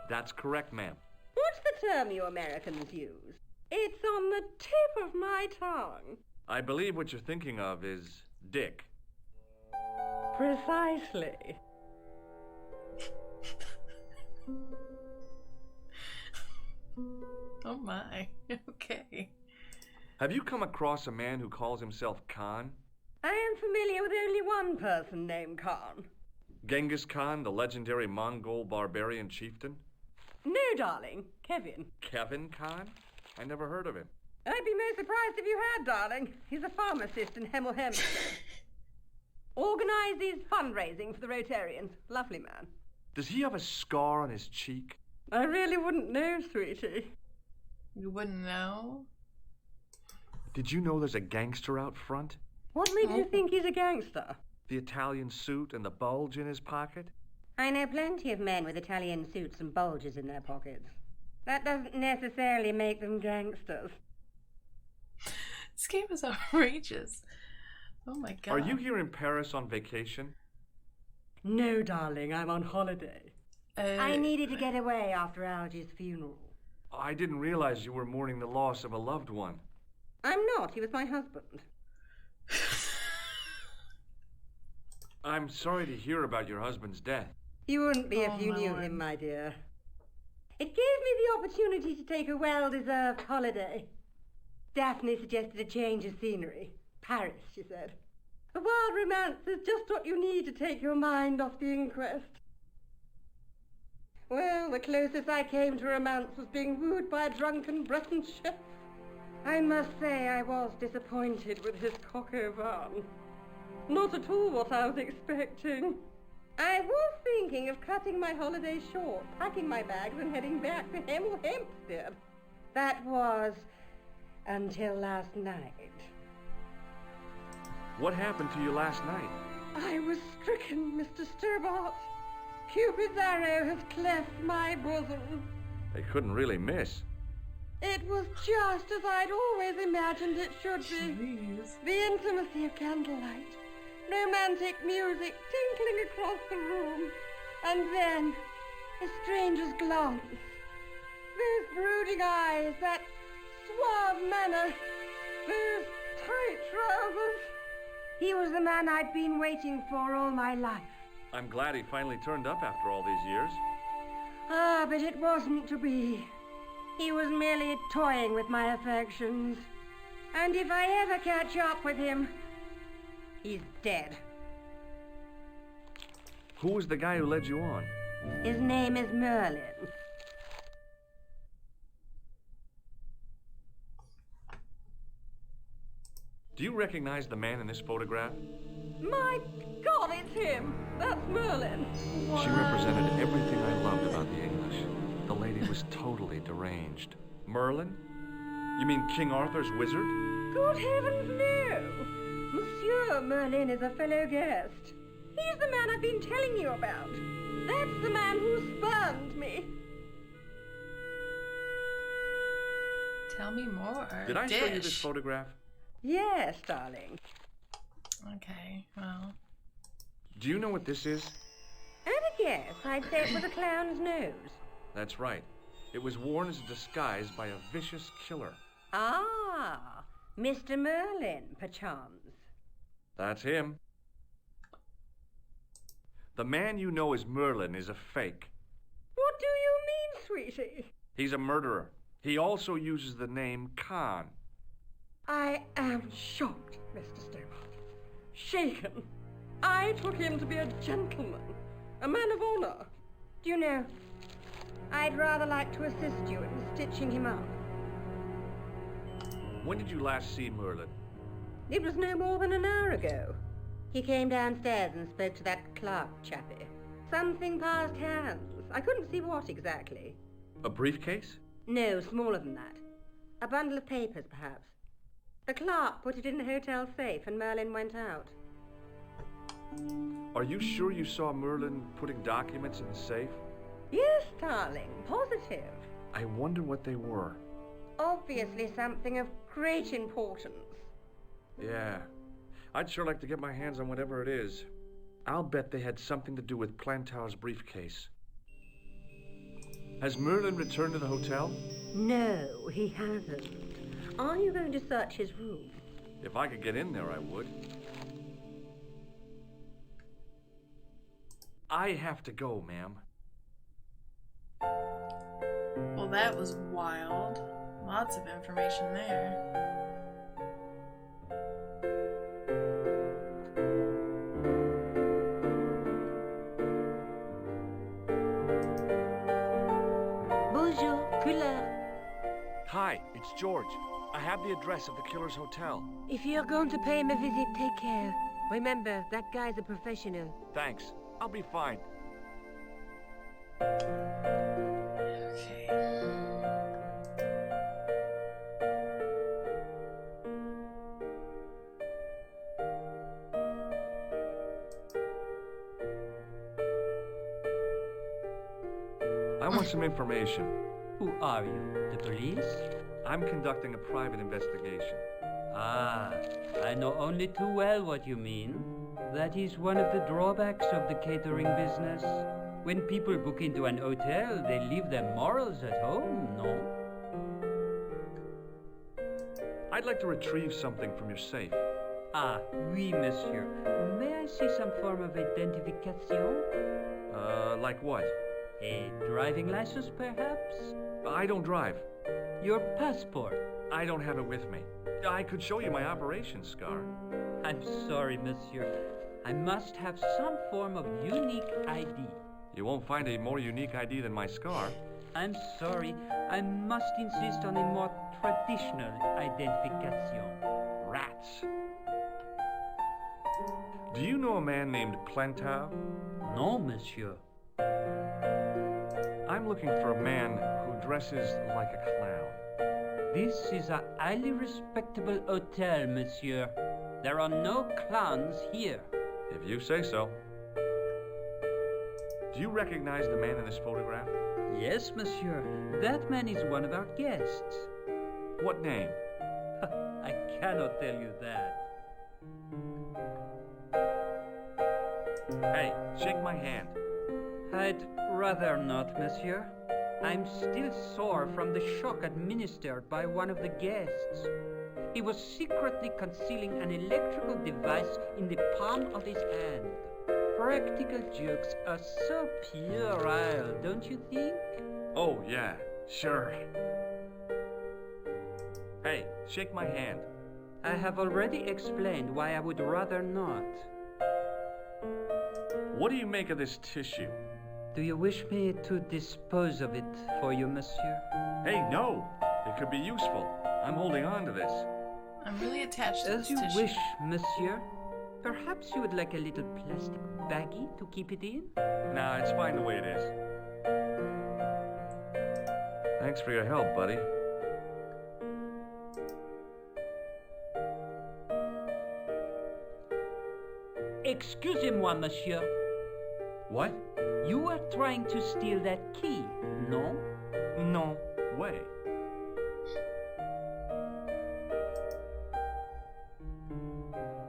That's correct, ma'am. What's the term you Americans use? It's on the tip of my tongue. I believe what you're thinking of is Dick. Precisely. Oh my. Okay. Have you come across a man who calls himself Khan? I am familiar with only one person named Khan. Genghis Khan, the legendary Mongol barbarian chieftain? No, darling. Kevin. Kevin Khan? I never heard of him. I'd be most surprised if you had, darling. He's a pharmacist in Hemel Hempstead. Organises fundraising for the Rotarians. Lovely man. Does he have a scar on his cheek? I really wouldn't know, sweetie. You wouldn't know? Did you know there's a gangster out front? What makes you think he's a gangster? The Italian suit and the bulge in his pocket? I know plenty of men with Italian suits and bulges in their pockets. That doesn't necessarily make them gangsters. This game is outrageous. Oh my god. Are you here in Paris on vacation? No, darling, I'm on holiday. I needed to get away after Algy's funeral. I didn't realize you were mourning the loss of a loved one. I'm not. He was my husband. I'm sorry to hear about your husband's death. You wouldn't be if you knew him, my dear. It gave me the opportunity to take a well-deserved holiday. Daphne suggested a change of scenery. Paris, she said. A wild romance is just what you need to take your mind off the inquest. Well, the closest I came to romance was being wooed by a drunken Breton chef. I must say I was disappointed with his coq au vin. Not at all what I was expecting. I was thinking of cutting my holiday short, packing my bags and heading back to Hempstead. That was until last night. What happened to you last night? I was stricken, Mr. Stobart. Cupid's arrow has cleft my bosom. They couldn't really miss. It was just as I'd always imagined it should be. Jeez. The intimacy of candlelight, romantic music tinkling across the room, and then a stranger's glance. Those brooding eyes, that suave manner, those tight trousers. He was the man I'd been waiting for all my life. I'm glad he finally turned up after all these years. Ah, but it wasn't to be. He was merely toying with my affections. And if I ever catch up with him, he's dead. Who was the guy who led you on? His name is Merlin. Do you recognize the man in this photograph? My God, it's him! That's Merlin. She represented everything I loved about the English. The lady was totally deranged. Merlin? You mean King Arthur's wizard? Good heavens, no! Monsieur Merlin is a fellow guest. He's the man I've been telling you about. That's the man who spurned me. Tell me more. Did I show you this photograph? Yes, darling. Okay, well. Do you know what this is? At a guess, I'd say it was a clown's nose. That's right. It was worn as a disguise by a vicious killer. Ah, Mr. Merlin, perchance. That's him. The man you know as Merlin is a fake. What do you mean, sweetie? He's a murderer. He also uses the name Khan. I am shocked, Mr. Stobart. Shaken. I took him to be a gentleman, a man of honor. Do you know, I'd rather like to assist you in stitching him up. When did you last see Merlin? It was no more than an hour ago. He came downstairs and spoke to that clerk chappie. Something passed hands. I couldn't see what exactly. A briefcase? No, smaller than that. A bundle of papers, perhaps. The clerk put it in the hotel safe and Merlin went out. Are you sure you saw Merlin putting documents in the safe? Yes, darling. Positive. I wonder what they were. Obviously something of great importance. Yeah. I'd sure like to get my hands on whatever it is. I'll bet they had something to do with Plantow's briefcase. Has Merlin returned to the hotel? No, he hasn't. Are you going to search his room? If I could get in there, I would. I have to go, ma'am. Well, that was wild. Lots of information there. Bonjour, Killer. Hi, it's George. I have the address of the killer's hotel. If you're going to pay him a visit, take care. Remember, that guy's a professional. Thanks. I'll be fine. I want some information. Who are you? The police? I'm conducting a private investigation. Ah, I know only too well what you mean. That is one of the drawbacks of the catering business. When people book into an hotel, they leave their morals at home, no? I'd like to retrieve something from your safe. Ah, oui, monsieur. May I see some form of identification? Like what? A driving license, perhaps? I don't drive. Your passport? I don't have it with me. I could show you my operation scar. I'm sorry, monsieur. I must have some form of unique ID. You won't find a more unique ID than my scar. I'm sorry. I must insist on a more traditional identification. Rats. Do you know a man named Plantar? No, monsieur. I'm looking for a man who dresses like a clown. This is a highly respectable hotel, monsieur. There are no clowns here. If you say so. Do you recognize the man in this photograph? Yes, monsieur. That man is one of our guests. What name? I cannot tell you that. Hey, shake my hand. I'd rather not, monsieur. I'm still sore from the shock administered by one of the guests. He was secretly concealing an electrical device in the palm of his hand. Practical jokes are so puerile, don't you think? Oh, yeah, sure. Hey, shake my hand. I have already explained why I would rather not. What do you make of this tissue? Do you wish me to dispose of it for you, monsieur? Hey, no! It could be useful. I'm holding on to this. I'm really attached to As this you tissue. wish, monsieur. Perhaps you would like a little plastic baggie to keep it in? Nah, it's fine the way it is. Thanks for your help, buddy. Excusez-moi, monsieur. What? You were trying to steal that key, no? No way.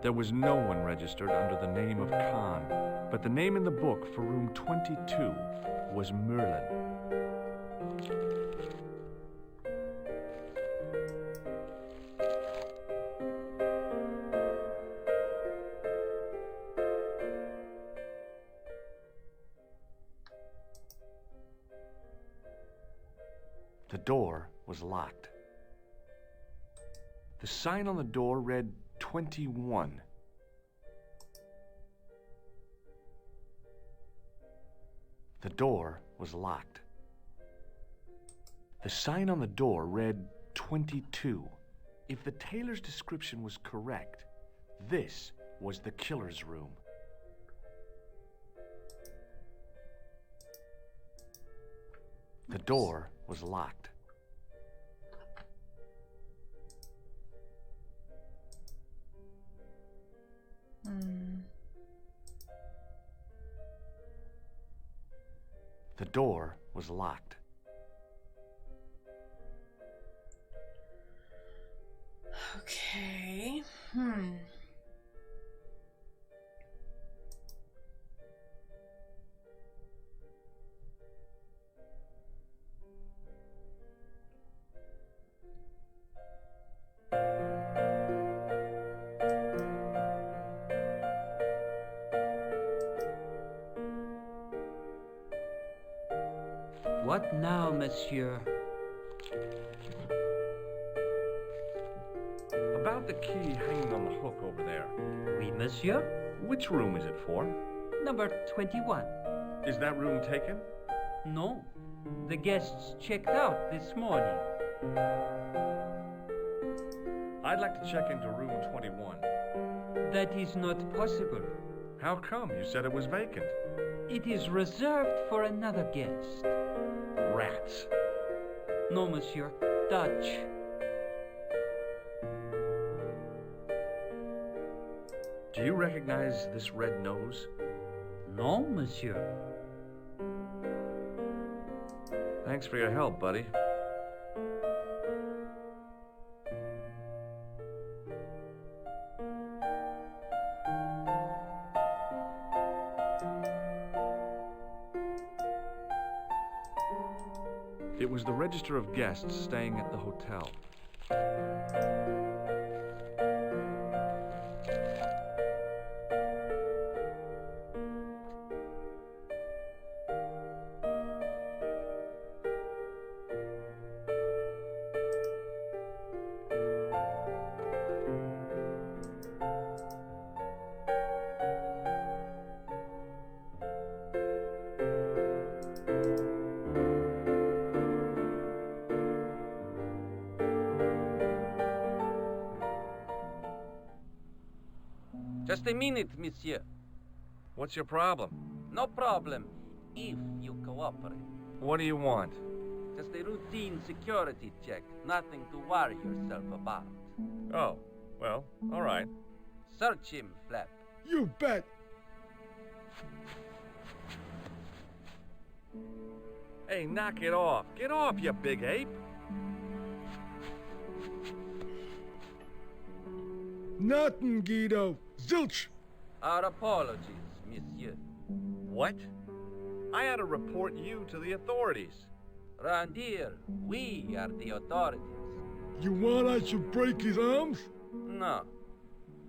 There was no one registered under the name of Khan, but the name in the book for room 22 was Merlin. The door was locked. The sign on the door read 21. The door was locked. The sign on the door read 22. If the tailor's description was correct, this was the killer's room. The door was locked. The door was locked. Okay. What now, monsieur? About the key hanging on the hook over there. Oui, monsieur. Which room is it for? Number 21. Is that room taken? No. The guests checked out this morning. I'd like to check into room 21. That is not possible. How come? You said it was vacant. It is reserved for another guest. Rats. No, monsieur. Dutch. Do you recognize this red nose? No, monsieur. Thanks for your help, buddy. It was the register of guests staying at the hotel. Just a minute, monsieur. What's your problem? No problem, if you cooperate. What do you want? Just a routine security check. Nothing to worry yourself about. Oh, well, all right. Search him, Flap. You bet. Hey, knock it off. Get off, you big ape. Nothing, Guido. Zilch. Our apologies, monsieur. What? I had to report you to the authorities. Round here, we are the authorities. You want I should break his arms? No.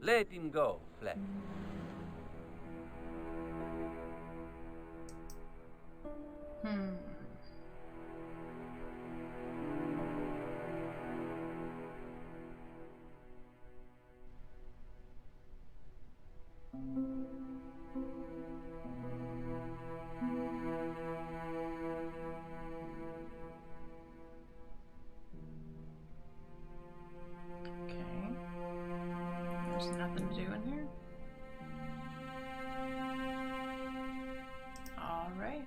Let him go, Flap. Okay. There's nothing to do in here. All right.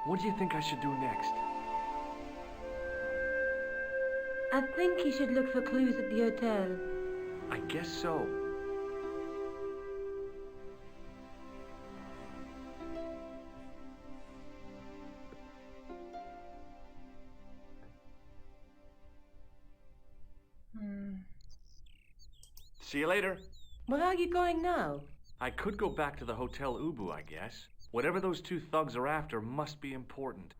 What do you think I should do next? I think he should look for clues at the hotel. I guess so. See you later. Where are you going now? I could go back to the Hotel Ubu, I guess. Whatever those two thugs are after must be important.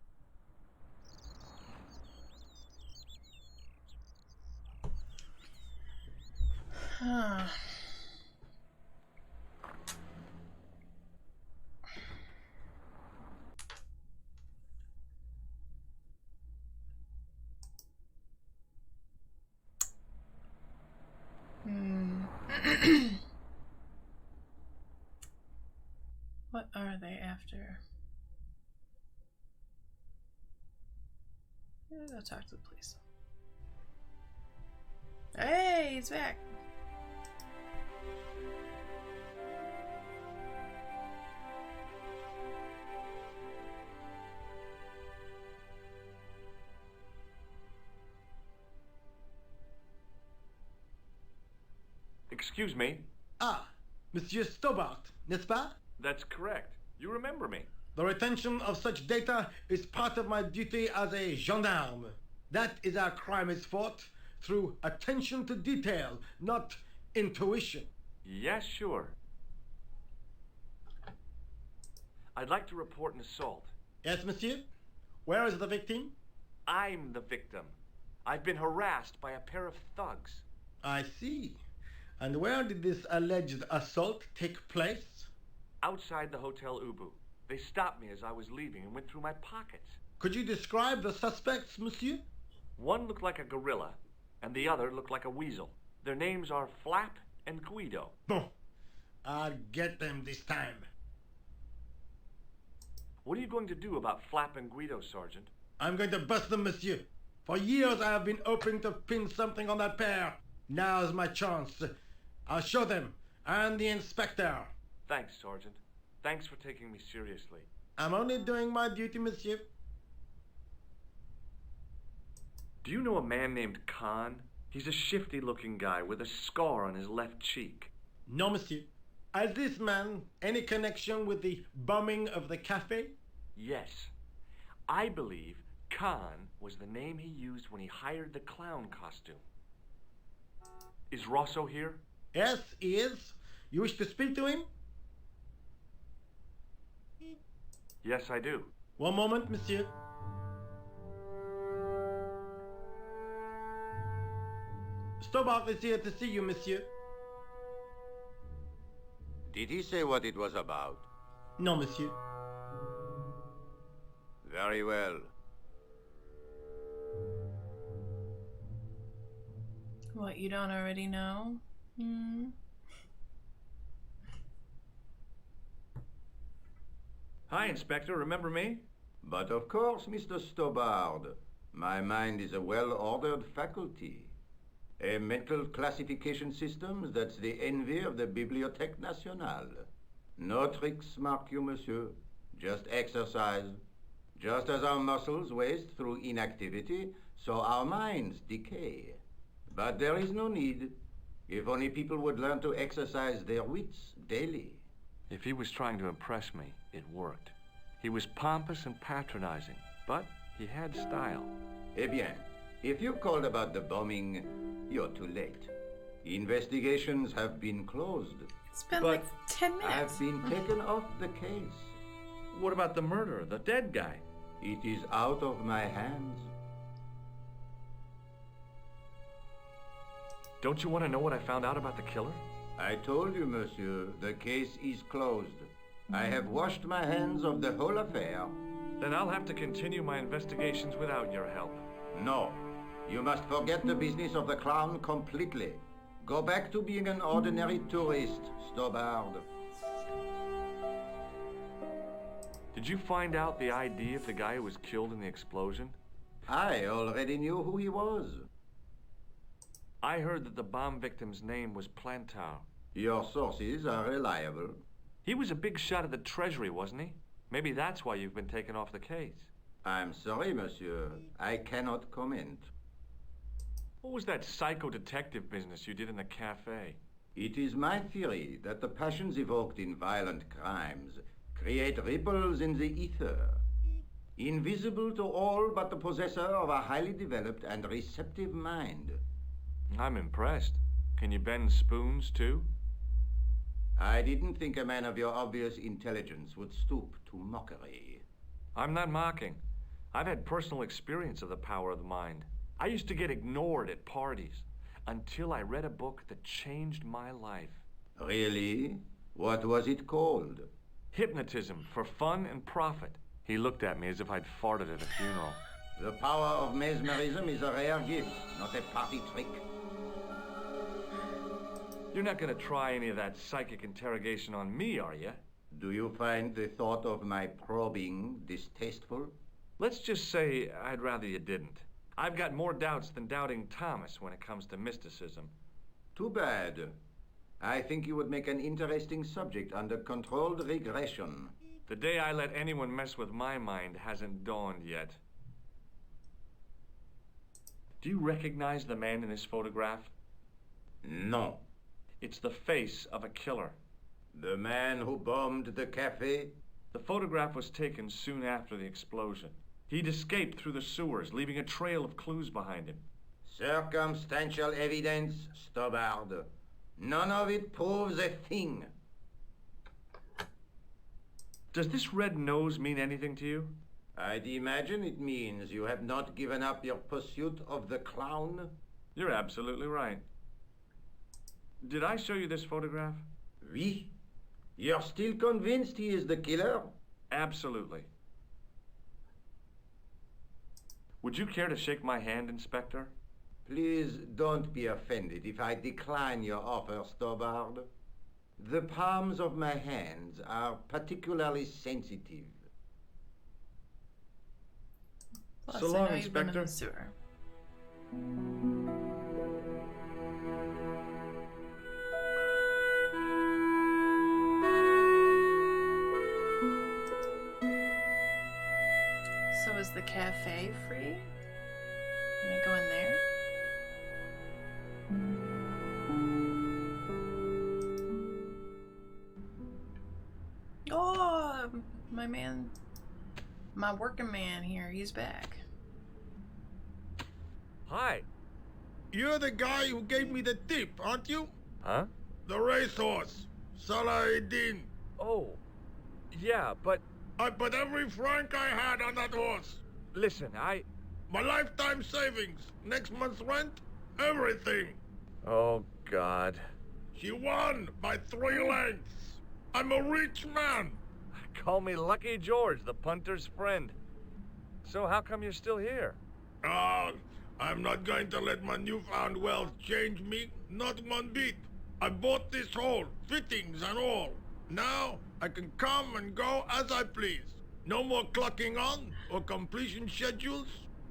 What are they after? Go talk to the police. Hey, he's back. Excuse me. Ah, Monsieur Stobart, n'est-ce pas? That's correct. You remember me. The retention of such data is part of my duty as a gendarme. That is how crime is fought, through attention to detail, not intuition. Yes, sure. I'd like to report an assault. Yes, monsieur? Where is the victim? I'm the victim. I've been harassed by a pair of thugs. I see. And where did this alleged assault take place? Outside the Hotel Ubu. They stopped me as I was leaving and went through my pockets. Could you describe the suspects, monsieur? One looked like a gorilla. and the other looked like a weasel. Their names are Flap and Guido. Bon. I'll get them this time. What are you going to do about Flap and Guido, Sergeant? I'm going to bust them, monsieur. For years I have been hoping to pin something on that pair. Now's my chance. I'll show them, and the inspector. Thanks, Sergeant. Thanks for taking me seriously. I'm only doing my duty, monsieur. Do you know a man named Khan? He's a shifty-looking guy with a scar on his left cheek. No, monsieur. Has this man any connection with the bombing of the cafe? Yes. I believe Khan was the name he used when he hired the clown costume. Is Rosso here? Yes, he is. You wish to speak to him? Yes, I do. One moment, monsieur. Stobart is here to see you, monsieur. Did he say what it was about? No, monsieur. Very well. What, you don't already know? Hi, Inspector. Remember me? But of course, Mr. Stobart. My mind is a well-ordered faculty. A mental classification system that's the envy of the Bibliothèque Nationale. No tricks, mark you, monsieur. Just exercise. Just as our muscles waste through inactivity, so our minds decay. But there is no need. If only people would learn to exercise their wits daily. If he was trying to impress me, it worked. He was pompous and patronizing, but he had style. Eh bien, if you called about the bombing, you're too late. Investigations have been closed. It's been But like 10 minutes. I've been taken off the case. What about the murderer, the dead guy? It is out of my hands. Don't you want to know what I found out about the killer? I told you, monsieur, the case is closed. I have washed my hands of the whole affair. Then I'll have to continue my investigations without your help. No, you must forget the business of the clown completely. Go back to being an ordinary tourist, Stobart. Did you find out the ID of the guy who was killed in the explosion? I already knew who he was. I heard that the bomb victim's name was Plantar. Your sources are reliable. He was a big shot at the Treasury, wasn't he? Maybe that's why you've been taken off the case. I'm sorry, monsieur. I cannot comment. What was that psycho-detective business you did in the cafe? It is my theory that the passions evoked in violent crimes create ripples in the ether, invisible to all but the possessor of a highly developed and receptive mind. I'm impressed. Can you bend spoons, too? I didn't think a man of your obvious intelligence would stoop to mockery. I'm not mocking. I've had personal experience of the power of the mind. I used to get ignored at parties until I read a book that changed my life. Really? What was it called? Hypnotism for Fun and Profit. He looked at me as if I'd farted at a funeral. The power of mesmerism is a rare gift, not a party trick. You're not going to try any of that psychic interrogation on me, are you? Do you find the thought of my probing distasteful? Let's just say I'd rather you didn't. I've got more doubts than doubting Thomas when it comes to mysticism. Too bad. I think you would make an interesting subject under controlled regression. The day I let anyone mess with my mind hasn't dawned yet. Do you recognize the man in this photograph? No. It's the face of a killer. The man who bombed the cafe? The photograph was taken soon after the explosion. He'd escaped through the sewers, leaving a trail of clues behind him. Circumstantial evidence, Stobart. None of it proves a thing. Does this red nose mean anything to you? I'd imagine it means you have not given up your pursuit of the clown. You're absolutely right. Did I show you this photograph? Oui. You're still convinced he is the killer? Absolutely. Would you care to shake my hand, Inspector? Please don't be offended if I decline your offer, Stobard. The palms of my hands are particularly sensitive. Plus, So I long, know you've been in Inspector. the sewer. So is the cafe free? Can I go in there? Oh, my man, my working man here, he's back. Hi. You're the guy who gave me the tip, aren't you? Huh? The racehorse, Salahedin. Oh, yeah, but I put every franc I had on that horse. listen, My lifetime savings, next month's rent, everything. Oh, God. She won by 3 lengths. I'm a rich man. Call me Lucky George, the punter's friend. So how come you're still here? I'm not going to let my newfound wealth change me, not one bit. I bought this hole, fittings and all. Now I can come and go as I please. No more clocking on or completion schedules.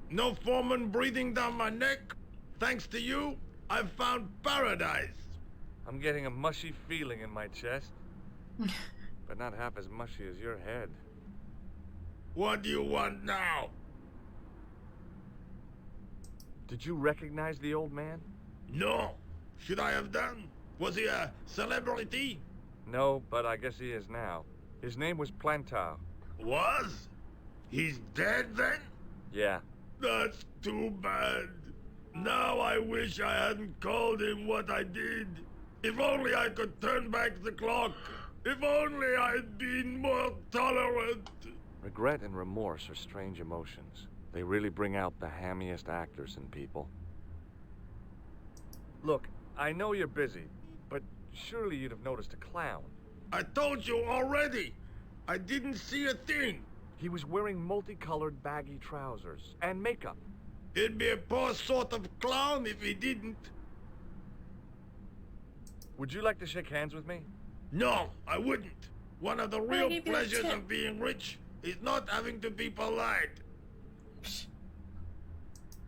No foreman breathing down my neck. Thanks to you, I've found paradise. I'm getting a mushy feeling in my chest. But not half as mushy as your head. What do you want now? Did you recognize the old man? No. Should I have done? Was he a celebrity? No, but I guess he is now. His name was Plantar. Was? He's dead then? Yeah. That's too bad. Now I wish I hadn't called him what I did. If only I could turn back the clock. If only I'd been more tolerant. Regret and remorse are strange emotions. They really bring out the hammiest actors in people. Look, I know you're busy, but surely you'd have noticed a clown. I told you already. I didn't see a thing. He was wearing multicolored baggy trousers and makeup. He'd be a poor sort of clown if he didn't. Would you like to shake hands with me? No, I wouldn't. One of the I real gave you a pleasures tip. of being rich is not having to be polite.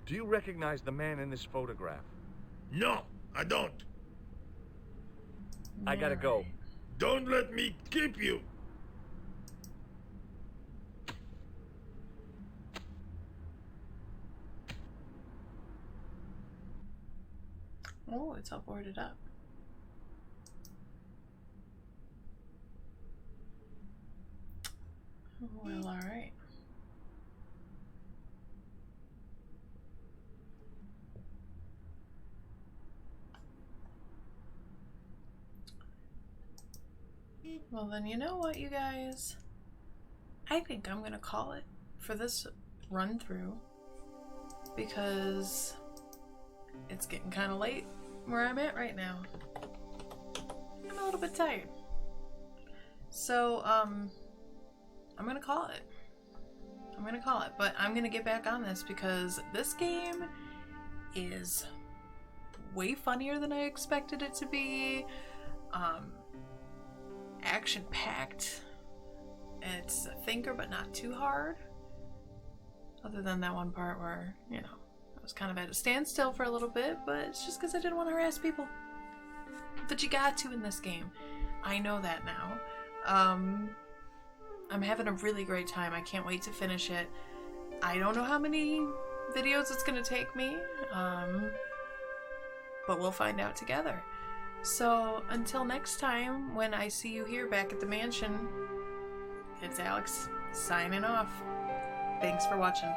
Do you recognize the man in this photograph? No, I don't. I gotta go. Alright. Don't let me keep you. Oh, it's all boarded up. Well, alright. Well, then you know what, you guys? I think I'm gonna call it for this run through because it's getting kind of late where I'm at right now. I'm a little bit tired. So, I'm gonna call it. But I'm gonna get back on this because this game is way funnier than I expected it to be. Action-packed. It's a thinker, but not too hard. Other than that one part where, you know, I was kind of at a standstill for a little bit, but it's just because I didn't want to harass people. But you got to in this game. I know that now. I'm having a really great time. I can't wait to finish it. I don't know how many videos it's going to take me, but we'll find out together. So until next time, when I see you here back at the mansion, it's Alex signing off. Thanks for watching.